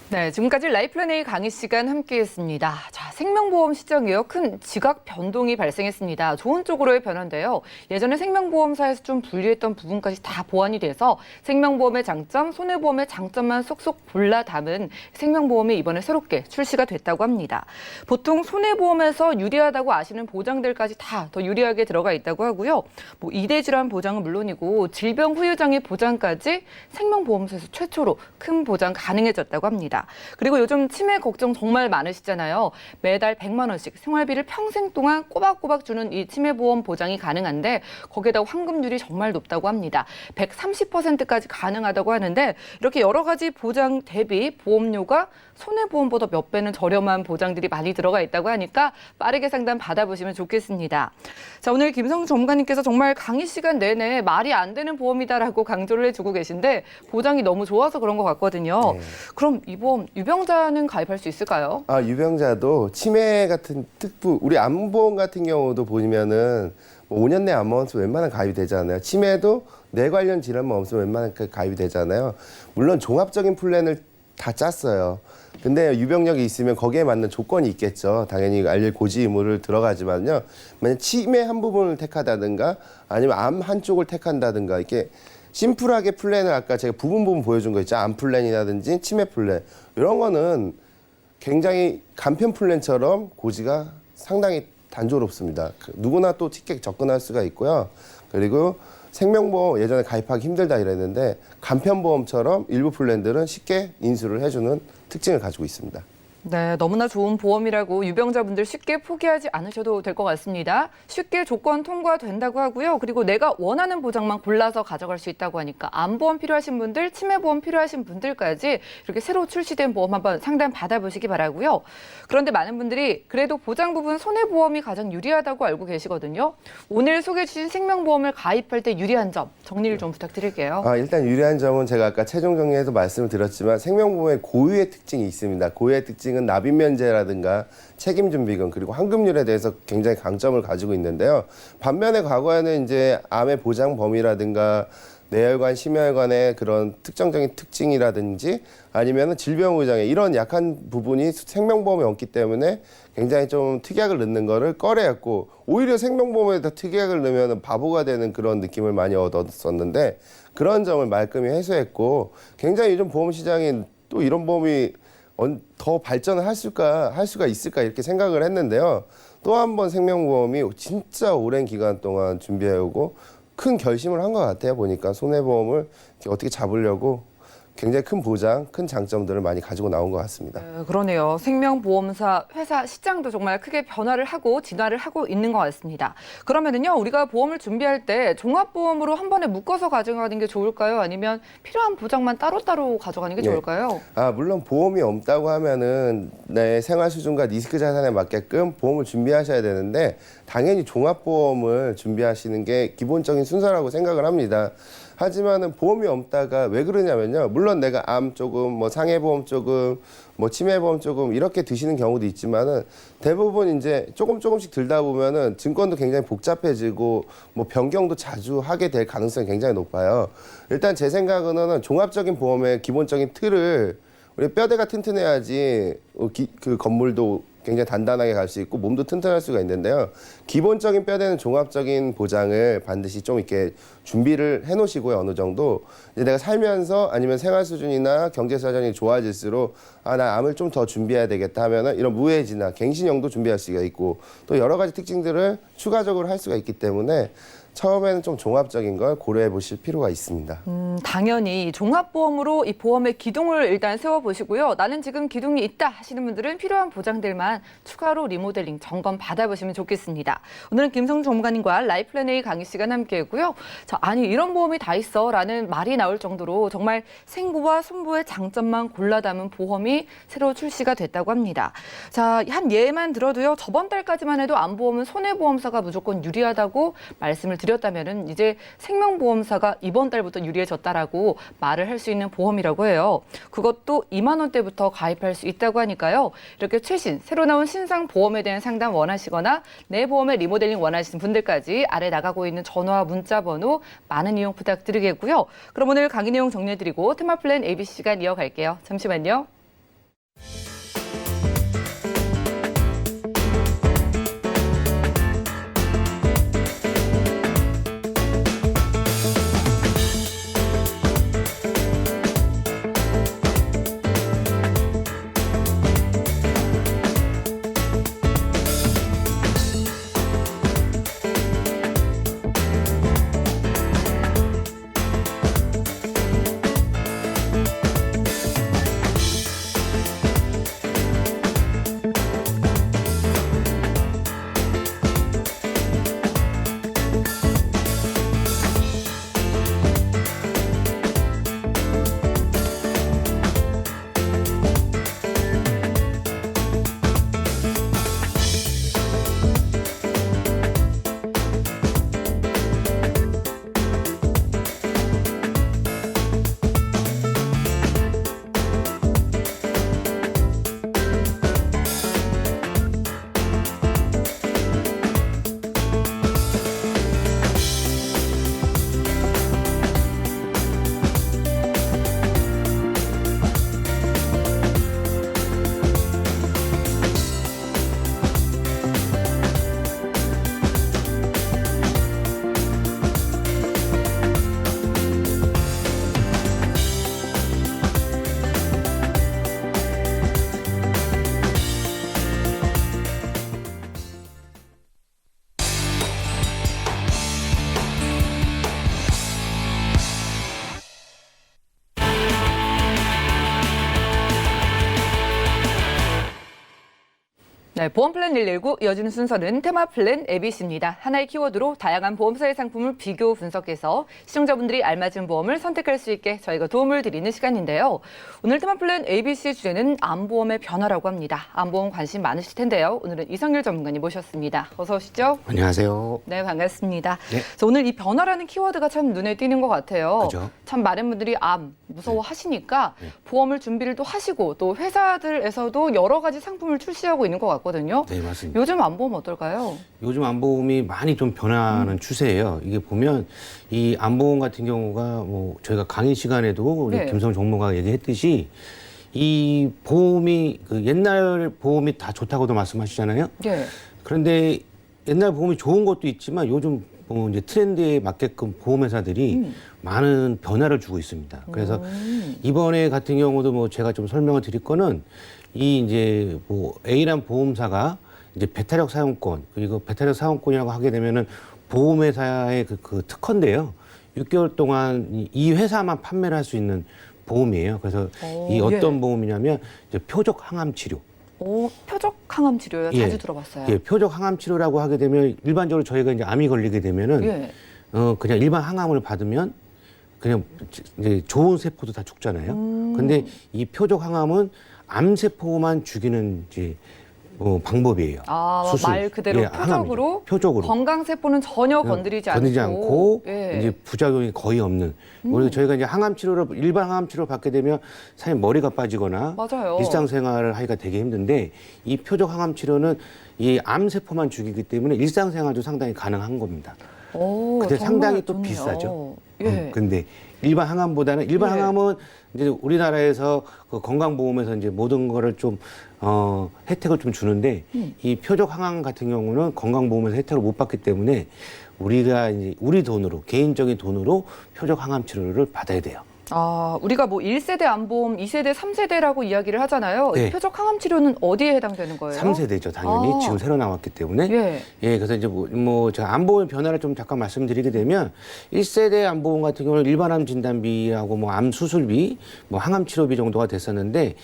네, 지금까지 라이플랜A 강의 시간 함께했습니다. 자, 생명보험 시장에요. 큰 지각 변동이 발생했습니다. 좋은 쪽으로의 변화인데요. 예전에 생명보험사에서 좀 분리했던 부분까지 다 보완이 돼서 생명보험의 장점, 손해보험의 장점만 쏙쏙 골라 담은 생명보험이 이번에 새롭게 출시가 됐다고 합니다. 보통 손해보험에서 유리하다고 아시는 보장들까지 다 더 유리하게 들어가 있다고 하고요. 뭐 이대 질환 보장은 물론이고 질병 후유장애 보장까지 생명보험사에서 최초로 큰 보장 가능해졌다고 합니다. 그리고 요즘 치매 걱정 정말 많으시잖아요. 매달 100만 원씩 생활비를 평생 동안 꼬박꼬박 주는 이 치매보험 보장이 가능한데 거기에다가 환급률이 정말 높다고 합니다. 130%까지 가능하다고 하는데 이렇게 여러 가지 보장 대비 보험료가 손해보험보다 몇 배는 저렴한 보장들이 많이 들어가 있다고 하니까 빠르게 상담 받아보시면 좋겠습니다. 자, 오늘 김성주 전문가님께서 정말 강의 시간 내내 말이 안 되는 보험이다라고 강조를 해주고 계신데 보장이 너무 좋아서 그런 것 같거든요. 네. 그럼 이 보험 유병자는 가입할 수 있을까요? 유병자도 치매 같은 우리 암보험 같은 경우도 보면은 5년 내 암보험 없으면 웬만한 가입이 되잖아요. 치매도 뇌 관련 질환만 없으면 웬만한 가입이 되잖아요. 물론 종합적인 플랜을 다 짰어요. 근데 유병력이 있으면 거기에 맞는 조건이 있겠죠. 당연히 알릴 고지 의무를 들어가지만요. 만약 치매 한 부분을 택하다든가 아니면 암 한쪽을 택한다든가 이렇게 심플하게 플랜을 아까 제가 부분 보여준 거 있죠. 암 플랜이라든지 치매 플랜. 이런 거는 굉장히 간편 플랜처럼 고지가 상당히 단조롭습니다. 누구나 또 쉽게 접근할 수가 있고요. 그리고 생명보험 예전에 가입하기 힘들다 이랬는데 간편보험처럼 일부 플랜들은 쉽게 인수를 해주는 특징을 가지고 있습니다. 네, 너무나 좋은 보험이라고 유병자분들 쉽게 포기하지 않으셔도 될 것 같습니다. 쉽게 조건 통과된다고 하고요. 그리고 내가 원하는 보장만 골라서 가져갈 수 있다고 하니까 암보험 필요하신 분들, 치매보험 필요하신 분들까지 이렇게 새로 출시된 보험 한번 상담 받아보시기 바라고요. 그런데 많은 분들이 그래도 보장 부분 손해보험이 가장 유리하다고 알고 계시거든요. 오늘 소개해 주신 생명보험을 가입할 때 유리한 점 정리를 좀 부탁드릴게요. 일단 유리한 점은 제가 아까 최종 정리에서 말씀을 드렸지만 생명보험의 고유의 특징이 있습니다. 고유의 특징은 납입 면제라든가 책임 준비금 그리고 환급률에 대해서 굉장히 강점을 가지고 있는데요. 반면에 과거에는 이제 암의 보장 범위라든가 뇌혈관, 심혈관의 그런 특정적인 특징이라든지 아니면은 질병 후유장애 이런 약한 부분이 생명보험에 없기 때문에 굉장히 좀 특약을 넣는 거를 꺼려했고 오히려 생명보험에다 특약을 넣으면 바보가 되는 그런 느낌을 많이 얻었었는데 그런 점을 말끔히 해소했고 굉장히 요즘 보험 시장이 또 이런 보험이 더 발전을 할 수가 있을까 이렇게 생각을 했는데요. 또 한 번 생명보험이 진짜 오랜 기간 동안 준비해오고 큰 결심을 한 것 같아요. 보니까 손해보험을 어떻게 잡으려고 굉장히 큰 보장, 큰 장점들을 많이 가지고 나온 것 같습니다. 네, 그러네요. 생명보험사 회사 시장도 정말 크게 변화를 하고 진화를 하고 있는 것 같습니다. 그러면은요, 우리가 보험을 준비할 때 종합보험으로 한 번에 묶어서 가져가는 게 좋을까요? 아니면 필요한 보장만 따로따로 가져가는 게 네. 좋을까요? 물론 보험이 없다고 하면은 내 생활 수준과 리스크 자산에 맞게끔 보험을 준비하셔야 되는데 당연히 종합보험을 준비하시는 게 기본적인 순서라고 생각을 합니다. 하지만은 보험이 없다가 왜 그러냐면요. 물론 내가 암 조금, 뭐 상해보험 조금, 뭐 치매보험 조금 이렇게 드시는 경우도 있지만은 대부분 이제 조금씩 들다 보면은 증권도 굉장히 복잡해지고 뭐 변경도 자주 하게 될 가능성이 굉장히 높아요. 일단 제 생각으로는 종합적인 보험의 기본적인 틀을 우리 뼈대가 튼튼해야지 그 건물도 굉장히 단단하게 갈 수 있고 몸도 튼튼할 수가 있는데요. 기본적인 뼈대는 종합적인 보장을 반드시 좀 이렇게 준비를 해 놓으시고요. 어느 정도. 이제 내가 살면서 아니면 생활 수준이나 경제 사정이 좋아질수록 나 암을 좀 더 준비해야 되겠다 하면은 이런 무해지나 갱신형도 준비할 수가 있고 또 여러 가지 특징들을 추가적으로 할 수가 있기 때문에 처음에는 좀 종합적인 걸 고려해 보실 필요가 있습니다. 당연히 종합보험으로 이 보험의 기둥을 일단 세워보시고요. 나는 지금 기둥이 있다 하시는 분들은 필요한 보장들만 추가로 리모델링 점검 받아보시면 좋겠습니다. 오늘은 김성주 전문가님과 라이플랜 A 강의 시간 함께했고요. 자, 아니 이런 보험이 다 있어 라는 말이 나올 정도로 정말 생부와 손부의 장점만 골라 담은 보험이 새로 출시가 됐다고 합니다. 자, 한 예만 들어도요. 저번 달까지만 해도 암보험은 손해보험사가 무조건 유리하다고 말씀을 드렸다면은 이제 생명보험사가 이번 달부터 유리해졌다라고 말을 할 수 있는 보험이라고 해요. 그것도 2만 원대부터 가입할 수 있다고 하니까요. 이렇게 최신 새로 나온 신상 보험에 대한 상담 원하시거나 내 보험의 리모델링 원하시는 분들까지 아래 나가고 있는 전화와 문자 번호 많은 이용 부탁드리겠고요. 그럼 오늘 강의 내용 정리해드리고 테마플랜 ABC 시간 이어갈게요. 잠시만요. 네, 보험플랜 119 이어지는 순서는 테마플랜 ABC입니다. 하나의 키워드로 다양한 보험사의 상품을 비교 분석해서 시청자분들이 알맞은 보험을 선택할 수 있게 저희가 도움을 드리는 시간인데요. 오늘 테마플랜 ABC의 주제는 암보험의 변화라고 합니다. 암보험 관심 많으실 텐데요. 오늘은 이성일 전문가님 모셨습니다. 어서 오시죠. 안녕하세요. 네, 반갑습니다. 네. 그래서 오늘 이 변화라는 키워드가 참 눈에 띄는 것 같아요. 그죠. 참 많은 분들이 암 무서워하시니까 보험을 준비를 또 하시고 또 회사들에서도 여러 가지 상품을 출시하고 있는 것 같거든요. 네, 맞습니다. 요즘 암보험 어떨까요? 요즘 암보험이 많이 좀 변하는 추세예요. 이게 보면 이 암보험 같은 경우가 뭐 저희가 강의 시간에도 우리 네. 김성 전문가가 얘기했듯이 이 보험이 그 옛날 보험이 다 좋다고도 말씀하시잖아요. 네. 그런데 옛날 보험이 좋은 것도 있지만 요즘 뭐 이제 트렌드에 맞게끔 보험회사들이 많은 변화를 주고 있습니다. 그래서 이번에 같은 경우도 뭐 제가 좀 설명을 드릴 거는 이 이제 뭐 A란 보험사가 이제 배타력 사용권, 그리고 배타력 사용권이라고 하게 되면은 보험회사의 그 특허인데요. 6개월 동안 이 회사만 판매를 할 수 있는 보험이에요. 그래서 이 예. 어떤 보험이냐면 이제 표적 항암 치료. 오, 표적 항암 치료요. 예. 자주 들어봤어요. 예, 표적 항암 치료라고 하게 되면 일반적으로 저희가 이제 암이 걸리게 되면은 예. 그냥 일반 항암을 받으면 그냥 이제 좋은 세포도 다 죽잖아요. 근데 이 표적 항암은 암 세포만 죽이는 이제 방법이에요. 아, 수술. 말 그대로 예, 표적으로, 항암이죠. 표적으로. 건강 세포는 전혀 건드리지 않고 예. 이제 부작용이 거의 없는. 우리 저희가 이제 항암 치료를 일반 항암 치료를 받게 되면 사실 머리가 빠지거나 맞아요. 일상생활을 하기가 되게 힘든데 이 표적 항암 치료는 이 암 세포만 죽이기 때문에 일상생활도 상당히 가능한 겁니다. 오, 근데 정말 상당히 또 좋네요. 비싸죠. 예. 근데 일반 항암보다는 일반 예. 항암은 이제 우리나라에서 그 건강보험에서 이제 모든 거를 좀 혜택을 좀 주는데 이 표적 항암 같은 경우는 건강보험에서 혜택을 못 받기 때문에 우리가 이제 우리 돈으로 개인적인 돈으로 표적 항암 치료를 받아야 돼요. 아, 우리가 뭐 1세대 암보험, 2세대, 3세대라고 이야기를 하잖아요. 네. 이 표적 항암 치료는 어디에 해당되는 거예요? 3세대죠, 당연히. 아. 지금 새로 나왔기 때문에. 예. 예, 그래서 이제 제가 암보험 변화를 좀 잠깐 말씀드리게 되면 1세대 암보험 같은 경우는 일반암 진단비하고 뭐 암 수술비, 뭐 항암 치료비 정도가 됐었는데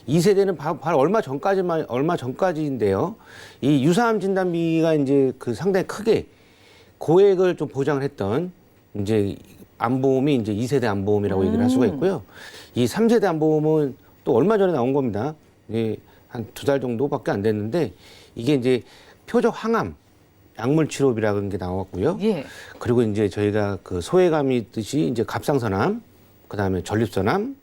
2세대는 바로 얼마 전까지인데요. 이 유사암 진단비가 이제 그 상당히 크게 고액을 좀 보장을 했던 이제 암보험이 이제 2세대 암보험이라고 얘기를 할 수가 있고요. 이 3세대 암보험은 또 얼마 전에 나온 겁니다. 예, 한 2달 정도밖에 안 됐는데 이게 이제 표적 항암 약물 치료비라는 게 나왔고요. 예. 그리고 이제 저희가 그 소외감이 있듯이 이제 갑상선암, 그다음에 전립선암,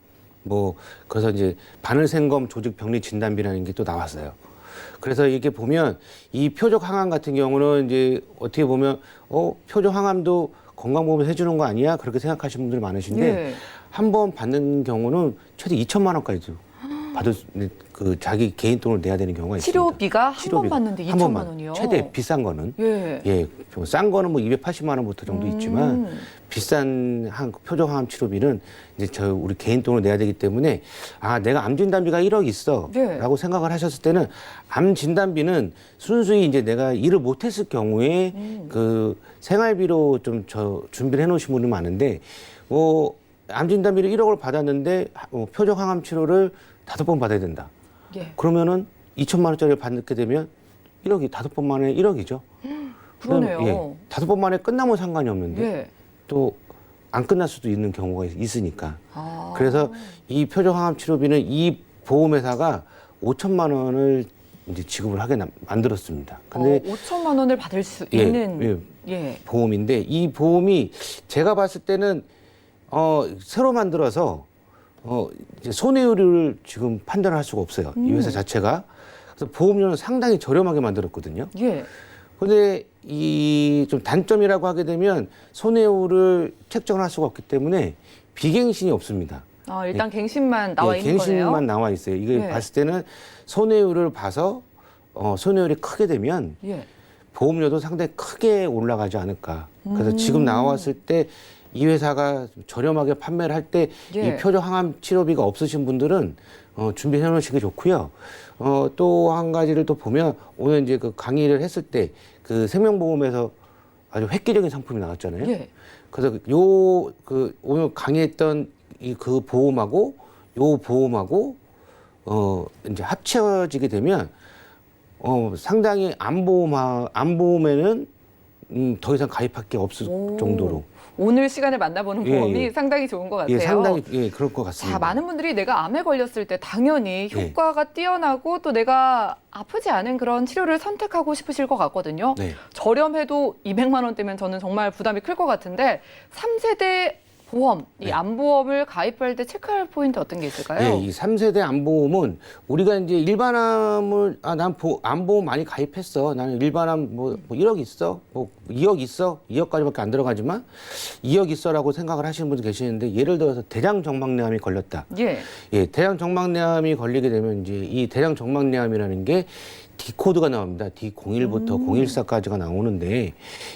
뭐 그래서 이제 바늘생검 조직 병리 진단비라는 게 또 나왔어요. 그래서 이렇게 보면 이 표적 항암 같은 경우는 이제 어떻게 보면 표적 항암도 건강보험에서 해주는 거 아니야? 그렇게 생각하시는 분들이 많으신데 예. 한 번 받는 경우는 최대 2천만 원까지도 받을 그 자기 개인 돈을 내야 되는 경우가 있습니다. 치료비가 한 번 받는데 한 2천만 번만. 원이요? 최대 비싼 거는 예. 예, 싼 거는 뭐 280만 원부터 정도 있지만 비싼 표적 항암 치료비는 이제 우리 개인 돈을 내야 되기 때문에 내가 암 진단비가 1억 있어라고 네. 생각을 하셨을 때는 암 진단비는 순수히 이제 내가 일을 못했을 경우에 그 생활비로 좀 준비를 해놓으신 분이 많은데 암 진단비를 1억을 받았는데 표적 항암 치료를 5번 받아야 된다. 예. 그러면은 2천만 원짜리를 받게 되면 1억이 5번 만에 1억이죠. 그러네요. 예, 5번 만에 끝나면 상관이 없는데 예. 또 안 끝날 수도 있는 경우가 있으니까. 아. 그래서 이 표적 항암 치료비는 이 보험회사가 5천만 원을 이제 지급을 하게 만들었습니다. 근데 5천만 원을 받을 수 예, 있는 예. 보험인데 이 보험이 제가 봤을 때는 새로 만들어서 이제 손해율을 지금 판단할 수가 없어요. 이 회사 자체가. 그래서 보험료는 상당히 저렴하게 만들었거든요. 예. 근데 이 좀 단점이라고 하게 되면 손해율을 책정할 수가 없기 때문에 비갱신이 없습니다. 일단 갱신만 나와 있는 갱신만 거네요. 나와 있어요. 이게 예. 봤을 때는 손해율을 봐서 손해율이 크게 되면 예. 보험료도 상당히 크게 올라가지 않을까. 그래서 지금 나왔을 때 이 회사가 저렴하게 판매를 할 때 이 예. 표적 항암 치료비가 없으신 분들은 준비해 놓으시기 좋고요. 또 한 가지를 또 보면 오늘 이제 그 강의를 했을 때 그 생명보험에서 아주 획기적인 상품이 나왔잖아요. 예. 그래서 오늘 강의했던 그 보험하고 요 보험하고 이제 합쳐지게 되면 상당히 암보험에는 더 이상 가입할 게 없을 정도로. 오늘 시간에 만나보는 예, 보험이 예. 상당히 좋은 것 같아요. 예, 상당히 그럴 것 같습니다. 자, 많은 분들이 내가 암에 걸렸을 때 당연히 예. 효과가 뛰어나고 또 내가 아프지 않은 그런 치료를 선택하고 싶으실 것 같거든요. 네. 저렴해도 200만 원대면 저는 정말 부담이 클 것 같은데 3세대 보험, 이 네. 암보험을 가입할 때 체크할 포인트 어떤 게 있을까요? 예, 이 3세대 암보험은 우리가 이제 일반암을 난 암보험 많이 가입했어. 나는 일반암 뭐 1억 있어. 뭐 2억 있어. 2억까지밖에 안 들어가지만 2억 있어라고 생각을 하시는 분도 계시는데 예를 들어서 대장정막내암이 걸렸다. 예. 예, 대장정막내암이 걸리게 되면 이제 이 대장정막내암이라는 게 D코드가 나옵니다. D01부터 014까지가 나오는데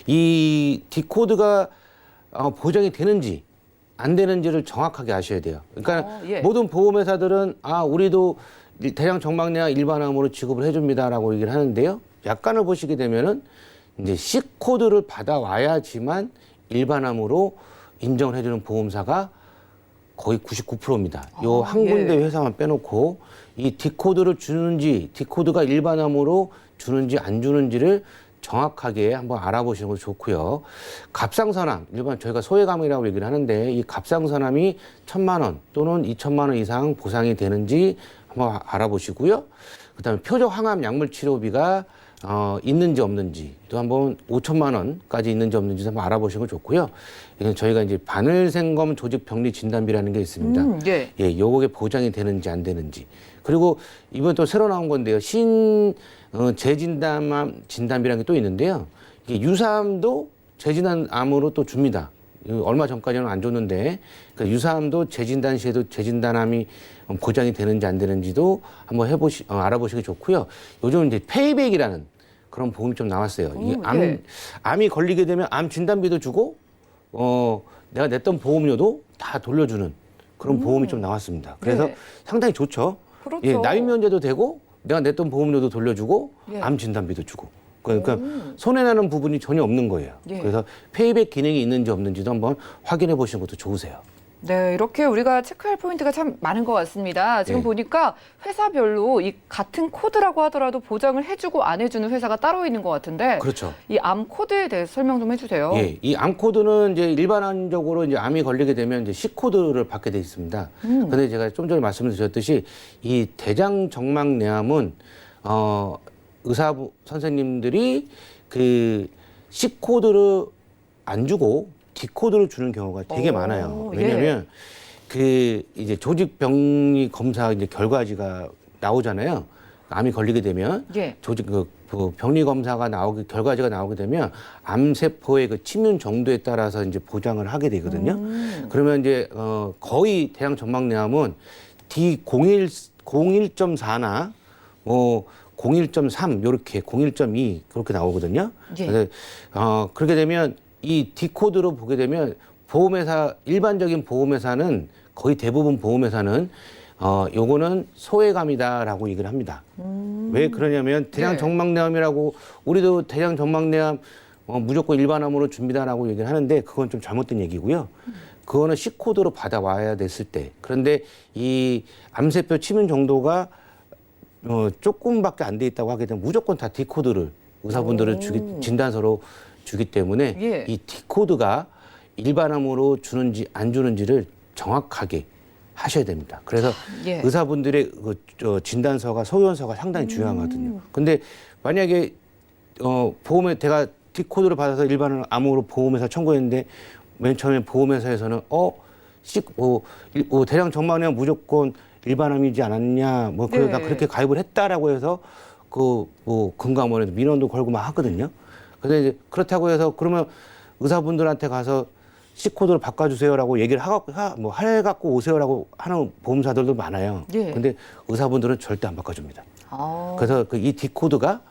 이 D코드가 보장이 되는지 안 되는지를 정확하게 아셔야 돼요. 그러니까 예. 모든 보험회사들은 우리도 대장 정막내암 일반암으로 지급을 해줍니다라고 얘기를 하는데요. 약관을 보시게 되면은 이제 C 코드를 받아와야지만 일반암으로 인정을 해주는 보험사가 거의 99%입니다. 요 한 군데 회사만 빼놓고 이 디코드를 주는지, 디코드가 일반암으로 주는지 안 주는지를 정확하게 한번 알아보시는 것도 좋고요. 갑상선암, 일반 저희가 소외감이라고 얘기를 하는데 이 갑상선암이 1,000만 원 또는 2,000만 원 이상 보상이 되는지 한번 알아보시고요. 그다음에 표적 항암 약물 치료비가 있는지 없는지 또 한번 5천만 원까지 있는지 없는지 한번 알아보시는 거 좋고요. 이건 저희가 이제 바늘생검 조직 병리 진단비라는 게 있습니다. 예. 예, 요게 보장이 되는지 안 되는지. 그리고 이번 또 새로 나온 건데요. 재진단암 진단비라는 게 또 있는데요. 이게 유사암도 재진단암으로 또 줍니다. 얼마 전까지는 안 줬는데 그러니까 유사암도 재진단 시에도 재진단암이 보장이 되는지 안 되는지도 한번 알아보시기 좋고요. 요즘 이제 페이백이라는 그런 보험이 좀 나왔어요. 이 암이 걸리게 되면 암 진단비도 주고 내가 냈던 보험료도 다 돌려주는 그런 보험이 좀 나왔습니다. 그래서 상당히 좋죠. 그렇죠. 예, 납입 면제도 되고 내가 냈던 보험료도 돌려주고 암 진단비도 주고. 그러니까 손해나는 부분이 전혀 없는 거예요. 그래서 페이백 기능이 있는지 없는지도 한번 확인해 보시는 것도 좋으세요. 네, 이렇게 우리가 체크할 포인트가 참 많은 것 같습니다. 지금 보니까 회사별로 이 같은 코드라고 하더라도 보장을 해주고 안 해주는 회사가 따로 있는 것 같은데. 그렇죠. 이 암 코드에 대해서 설명 좀 해주세요. 예, 이 암 코드는 이제 일반적으로 이제 암이 걸리게 되면 이제 C 코드를 받게 돼 있습니다. 근데 제가 좀 전에 말씀드렸듯이 이 대장 정막내암은 의사 선생님들이 그 C 코드를 안 주고 D 코드를 주는 경우가 되게 많아요. 왜냐하면 그 이제 조직병리 검사 이제 결과지가 나오잖아요. 암이 걸리게 되면 조직 그 병리 검사가 결과지가 나오게 되면 암세포의 그 침윤 정도에 따라서 이제 보장을 하게 되거든요. 그러면 이제 거의 대장 정막내암은 D01.4나 01.3 요렇게 01.2 그렇게 나오거든요. 그래서 그렇게 되면 이 디코드로 보게 되면 보험회사 일반적인 보험회사는 거의 대부분 보험회사는 요거는 소외감이다라고 얘기를 합니다. 왜 그러냐면 대장 정막내암이라고 우리도 대장 정막내암 무조건 일반암으로 줍니다라고 얘기를 하는데 그건 좀 잘못된 얘기고요. 그거는 C코드로 받아와야 됐을 때. 그런데 이 암세포 침윤 정도가 조금밖에 안 돼 있다고 하게 되면 무조건 다 D코드를 의사분들을 진단서로 주기 때문에 이 D코드가 일반암으로 주는지 안 주는지를 정확하게 하셔야 됩니다. 그래서 의사분들의 진단서가 소견서가 상당히 중요하거든요. 근데 만약에 보험에 내가 D코드를 받아서 일반암으로 보험회사 청구했는데 맨 처음에 보험회사에서는 대장 정막내암 무조건 일반암이지 않았냐, 그러다 그렇게 가입을 했다라고 해서 금감원에서 민원도 걸고 막 하거든요. 근데 이제 그렇다고 해서 그러면 의사분들한테 가서 C코드를 바꿔주세요라고 얘기를 해갖고 오세요라고 하는 보험사들도 많아요. 근데 의사분들은 절대 안 바꿔줍니다. 그래서 이 D코드가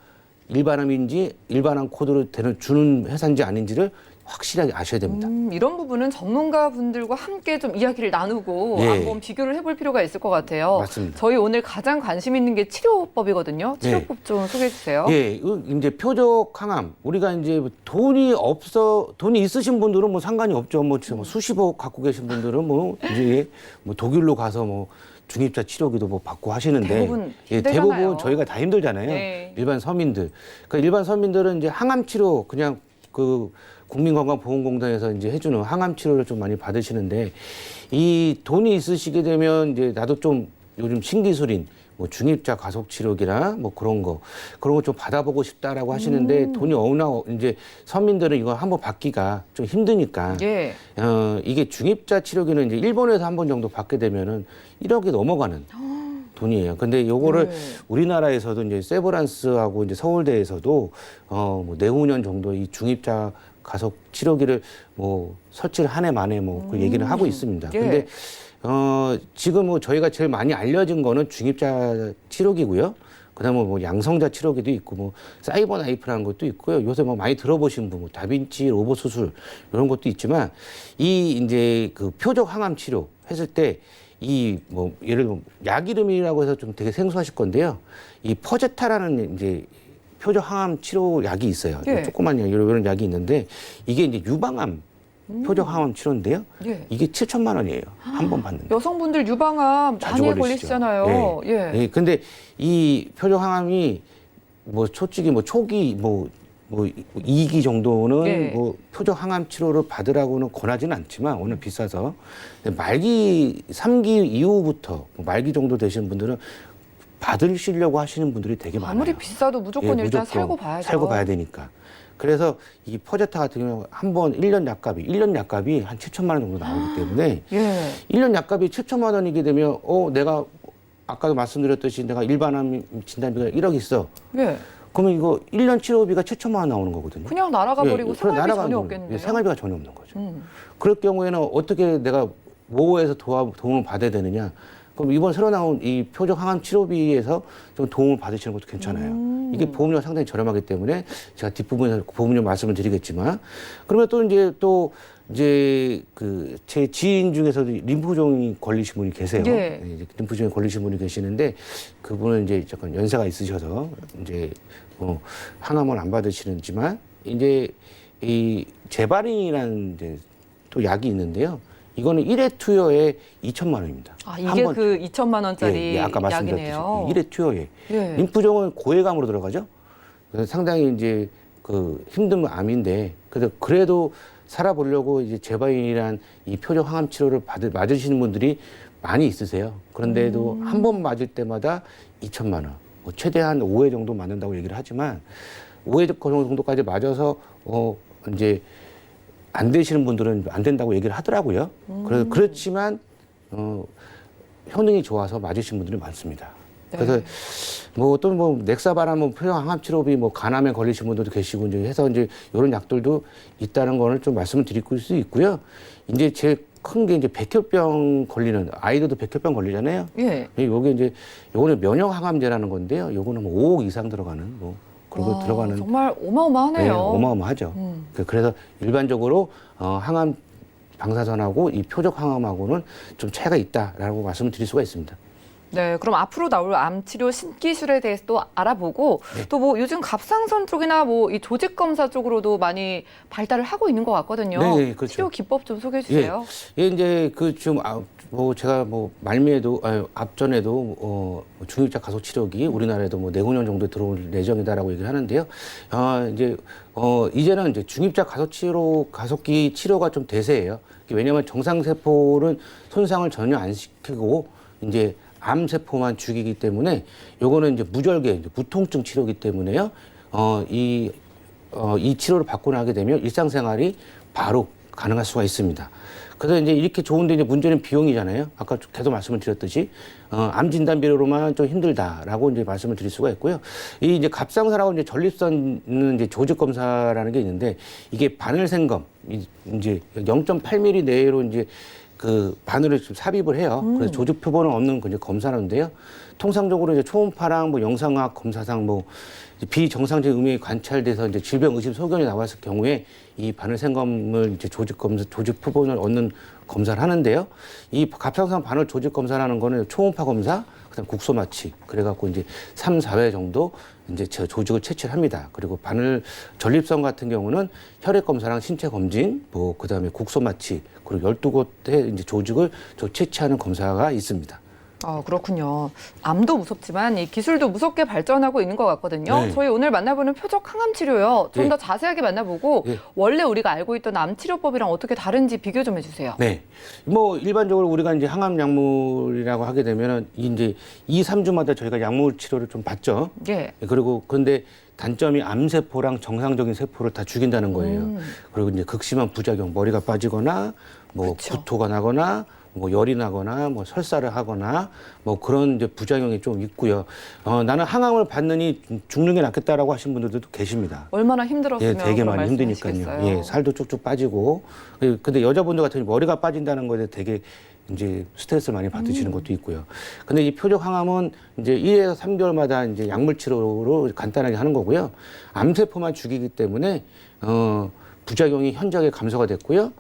일반암인지 일반암 코드로 주는 회사인지 아닌지를 확실하게 아셔야 됩니다. 이런 부분은 전문가분들과 함께 좀 이야기를 나누고 한번 비교를 해볼 필요가 있을 것 같아요. 맞습니다. 저희 오늘 가장 관심 있는 게 치료법이거든요. 치료법 좀 소개해 주세요. 예, 이제 표적 항암 우리가 이제 돈이 있으신 분들은 뭐 상관이 없죠. 뭐 수십억 갖고 계신 분들은 이제 독일로 가서 중입자 치료기도 받고 하시는데 대부분 저희가 다 힘들잖아요. 일반 서민들. 그러니까 일반 서민들은 이제 항암 치료 그냥 국민건강보험공단에서 이제 해주는 항암 치료를 좀 많이 받으시는데 이 돈이 있으시게 되면 이제 나도 좀 요즘 신기술인 중입자 가속 치료기나 그런 거 좀 받아보고 싶다라고 하시는데 돈이 없나 이제 서민들은 이거 한번 받기가 좀 힘드니까 이게 중입자 치료기는 이제 일본에서 한 번 정도 받게 되면은 1억이 넘어가는 돈이에요. 근데 요거를 우리나라에서도 이제 세브란스하고 이제 서울대에서도 내후년 정도 이 중입자 가속 치료기를 설치를 한 해 만에 그 얘기를 하고 있습니다. 근데 지금 저희가 제일 많이 알려진 거는 중입자 치료기고요. 그다음에 양성자 치료기도 있고 사이버 나이프라는 것도 있고요. 요새 많이 들어보신 분 다빈치 로봇 수술 이런 것도 있지만 이 이제 그 표적 항암 치료 했을 때 예를 들면 약 이름이라고 해서 좀 되게 생소하실 건데요. 이 퍼제타라는 이제 표적 항암 치료 약이 있어요. 조그만 약 이런 약이 있는데 이게 이제 유방암 표적 항암 치료인데요. 예. 이게 7천만 원이에요. 한 번 받는데. 여성분들 유방암 자주 많이 걸리시죠. 걸리시잖아요. 예. 예. 근데 이 표적 항암이 뭐 솔직히 뭐 초기 뭐 2기 정도는 예. 뭐 표적 항암 치료를 받으라고는 권하지는 않지만 워낙 비싸서 근데 말기 3기 이후부터 뭐 말기 정도 되시는 분들은 받으시려고 하시는 분들이 되게 많아요. 아무리 비싸도 무조건 예, 일단 무조건 살고 봐야죠. 살고 봐야 되니까. 그래서 이 퍼제타 같은 경우 한 번 1년 약값이 한 7천만 원 정도 나오기 때문에 예. 1년 약값이 7천만 원이게 되면 내가 아까도 말씀드렸듯이 내가 일반암 진단비가 1억 있어. 예. 그러면 이거 1년 치료비가 7천만 원 나오는 거거든요. 그냥 날아가 버리고 그래, 생활비 날아가는 전혀 거예요. 없겠는데요. 생활비가 전혀 없는 거죠. 음. 그럴 경우에는 어떻게 내가 모호해서 도움을 받아야 되느냐. 그럼 이번 새로 나온 이 표적 항암 치료비에서 좀 도움을 받으시는 것도 괜찮아요. 이게 보험료가 상당히 저렴하기 때문에 제가 뒷부분에서 보험료 말씀을 드리겠지만 그러면 또 이제 그 제 지인 중에서도 림프종이 걸리신 분이 계세요. 예. 네, 이제 림프종이 걸리신 분이 계시는데 그분은 이제 약간 연세가 있으셔서 이제 항암을 안 받으시는지만 이제 이 제바린이라는 이제 또 약이 있는데요. 이거는 1회 투여에 2천만 원입니다. 아, 이게 그 2천만 원짜리 아까 말씀드렸듯이 약이네요. 1회 투여에. 예. 림프종은 고해감으로 들어가죠. 그래서 상당히 이제 그 힘든 암인데 그래도 살아보려고 이제 제바인이란 이 표적 항암 치료를 맞으시는 분들이 많이 있으세요. 그런데도 한 번 맞을 때마다 2천만 원. 뭐 최대한 5회 정도 맞는다고 얘기를 하지만 5회 정도까지 맞아서 이제 안 되시는 분들은 안 된다고 얘기를 하더라고요. 그렇지만 효능이 좋아서 맞으신 분들이 많습니다. 네. 그래서 또 넥사바람 표적 항암 치료비 간암에 걸리신 분들도 계시고 이제 해서 이제 이런 약들도 있다는 거를 좀 말씀을 드릴 수 있고요. 이제 제일 큰 게 이제 백혈병 걸리는 아이들도 백혈병 걸리잖아요. 예. 요거는 면역 항암제라는 건데요. 요거는 5억 이상 들어가는 그리고 와, 들어가는 정말 어마어마하네요. 네, 어마어마하죠. 그래서 일반적으로 항암 방사선하고 이 표적 항암하고는 좀 차이가 있다라고 말씀을 드릴 수가 있습니다. 네, 그럼 앞으로 나올 암 치료 신기술에 대해서 또 알아보고 또 뭐 요즘 갑상선 쪽이나 뭐 이 조직 검사 쪽으로도 많이 발달을 하고 있는 것 같거든요. 네, 그렇죠. 치료 기법 좀 소개해 주세요. 예, 이제 지금 제가 말미에도 앞전에도 중입자 가속 치료기 우리나라에도 4~5년 정도 들어올 예정이다라고 얘기를 하는데요. 이제는 이제 중입자 가속기 치료가 좀 대세예요. 왜냐하면 정상 세포는 손상을 전혀 안 시키고 이제 암 세포만 죽이기 때문에 요거는 이제 무절개, 무통증 치료기 때문에요. 이 치료를 받고 나게 되면 일상생활이 바로 가능할 수가 있습니다. 그래서 이제 이렇게 좋은데 이제 문제는 비용이잖아요. 아까 계속 말씀을 드렸듯이 암 진단비로만 좀 힘들다라고 이제 말씀을 드릴 수가 있고요. 이 이제 갑상선하고 이제 전립선은 이제 조직 검사라는 게 있는데 이게 바늘 생검 이제 0.8mm 내로 이제 그 바늘을 좀 삽입을 해요. 그래서 조직 표본은 없는 이제 검사하는데요. 통상적으로 이제 초음파랑 영상학 검사상 비정상적인 음영이 관찰돼서 이제 질병 의심 소견이 나왔을 경우에 이 바늘 생검을 이제 조직 표본을 얻는 검사를 하는데요. 이 갑상선 바늘 조직 검사라는 거는 초음파 검사, 그다음 국소 마취 그래갖고 이제 3~4회 정도 이제 조직을 채취를 합니다. 그리고 바늘 전립선 같은 경우는 혈액 검사랑 신체 검진, 그다음에 국소 마취 그리고 12곳의 이제 조직을 채취하는 검사가 있습니다. 그렇군요. 암도 무섭지만 이 기술도 무섭게 발전하고 있는 것 같거든요. 네. 저희 오늘 만나보는 표적 항암 치료요. 좀 더 자세하게 만나보고 원래 우리가 알고 있던 암 치료법이랑 어떻게 다른지 비교 좀 해주세요. 네. 일반적으로 우리가 이제 항암 약물이라고 하게 되면은 이제 2~3주마다 저희가 약물 치료를 좀 받죠. 예. 그리고 근데 단점이 암세포랑 정상적인 세포를 다 죽인다는 거예요. 그리고 이제 극심한 부작용, 머리가 빠지거나 그쵸. 구토가 나거나 열이 나거나 설사를 하거나 그런 이제 부작용이 좀 있고요. 나는 항암을 받느니 죽는 게 낫겠다라고 하신 분들도 계십니다. 얼마나 힘들었으면 되게 그런 많이 힘드니까요. 살도 쭉쭉 빠지고. 근데 여자분들 같은 경우 머리가 빠진다는 거에 되게 이제 스트레스를 많이 받으시는 것도 있고요. 근데 이 표적 항암은 이제 1에서 3개월마다 이제 약물 치료로 간단하게 하는 거고요. 암세포만 죽이기 때문에 부작용이 현저하게 감소가 됐고요.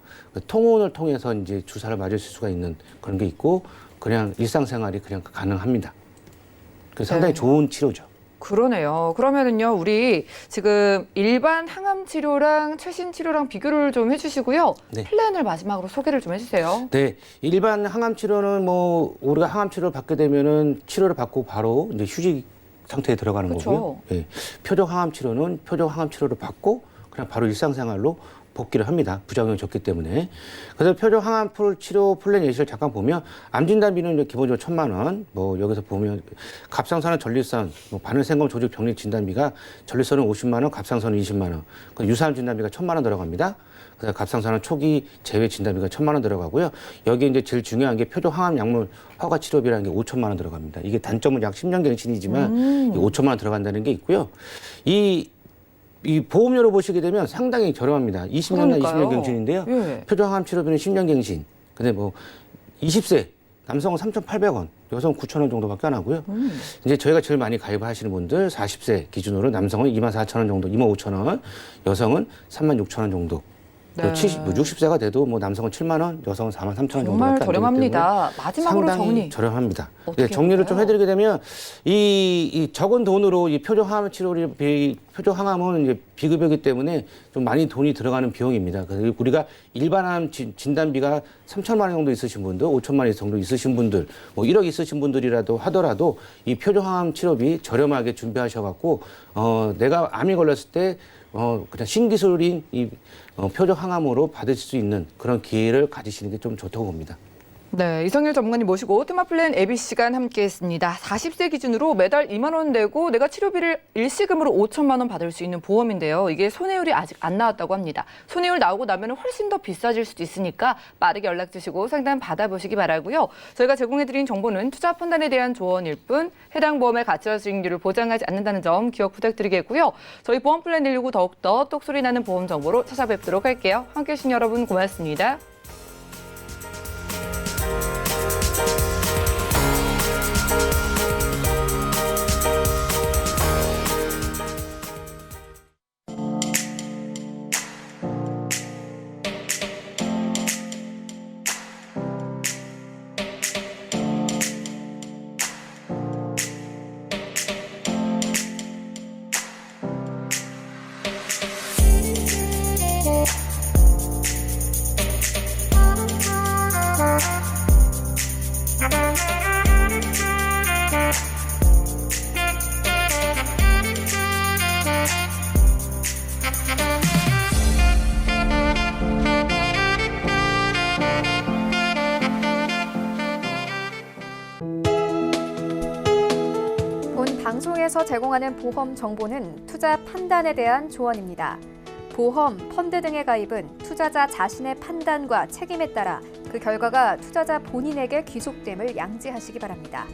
통원을 통해서 이제 주사를 맞을 수가 있는 그런 게 있고 그냥 일상생활이 그냥 가능합니다. 그래서 상당히 좋은 치료죠. 그러네요. 그러면은요, 우리 지금 일반 항암 치료랑 최신 치료랑 비교를 좀 해주시고요. 네. 플랜을 마지막으로 소개를 좀 해주세요. 네, 일반 항암 치료는 뭐 우리가 항암 치료를 받게 되면은 치료를 받고 바로 이제 휴직 상태에 들어가는 그쵸. 거고요. 예, 표적 항암 치료는 표적 항암 치료를 받고 그냥 바로 일상생활로 복귀를 합니다. 부작용이 적기 때문에. 그래서 표적 항암 치료 플랜 예시를 잠깐 보면 암 진단비는 이제 기본적으로 1,000만 원. 뭐 여기서 보면 갑상선은 전립선, 뭐 바늘생검 조직 병리 진단비가 전립선은 50만 원, 갑상선은 20만 원. 유사암 진단비가 1,000만 원 들어갑니다. 그래서 갑상선은 초기 제외 진단비가 1,000만 원 들어가고요. 여기에 이제 제일 중요한 게 표적 항암 약물 허가 치료비라는 게 5천만 원 들어갑니다. 이게 단점은 약 10년 갱신이지만 5천만 원 들어간다는 게 있고요. 이 보험료로 보시게 되면 상당히 저렴합니다. 20년이나 그러니까요. 20년 갱신인데요. 예. 표적항암 치료비는 10년 갱신. 근데 뭐 20세 남성은 3,800원, 여성은 9,000원 정도밖에 안 하고요. 이제 저희가 제일 많이 가입하시는 분들 40세 기준으로 남성은 24,000원 정도, 25,000원, 여성은 36,000원 정도. 네. 60세가 돼도 뭐 남성은 7만 원, 여성은 43,000원 정도밖에 정말 안 되기 때문에 저렴합니다. 마지막으로 상당히 정리. 저렴합니다. 어떻게 네, 정리를 좀 할까요? 해드리게 되면 이 적은 돈으로 이 표적 항암 치료를 표적 항암은 이제 비급여기 때문에 좀 많이 돈이 들어가는 비용입니다. 그래서 우리가 일반암 진단비가 3천만 원 정도 있으신 분들, 5천만 원 정도 있으신 분들, 뭐 1억 있으신 분들이라도 하더라도 이 표적 항암 치료비 저렴하게 준비하셔갖고 내가 암이 걸렸을 때 그냥 신기술인 이 표적 항암으로 받으실 수 있는 그런 기회를 가지시는 게 좀 좋다고 봅니다. 네, 이성일 전문가님 모시고 테마플랜 예비 시간 함께했습니다. 40세 기준으로 매달 2만 원 내고 내가 치료비를 일시금으로 5천만 원 받을 수 있는 보험인데요. 이게 손해율이 아직 안 나왔다고 합니다. 손해율 나오고 나면 훨씬 더 비싸질 수도 있으니까 빠르게 연락 주시고 상담 받아보시기 바라고요. 저희가 제공해드린 정보는 투자 판단에 대한 조언일 뿐 해당 보험의 가치와 수익률을 보장하지 않는다는 점 기억 부탁드리겠고요. 저희 보험플랜 119 더욱더 똑소리 나는 보험 정보로 찾아뵙도록 할게요. 함께해 주신 여러분 고맙습니다. 본 방송에서 제공하는 보험 정보는 투자 판단에 대한 조언입니다. 보험, 펀드 등의 가입은 투자자 자신의 판단과 책임에 따라 그 결과가 투자자 본인에게 귀속됨을 양지하시기 바랍니다.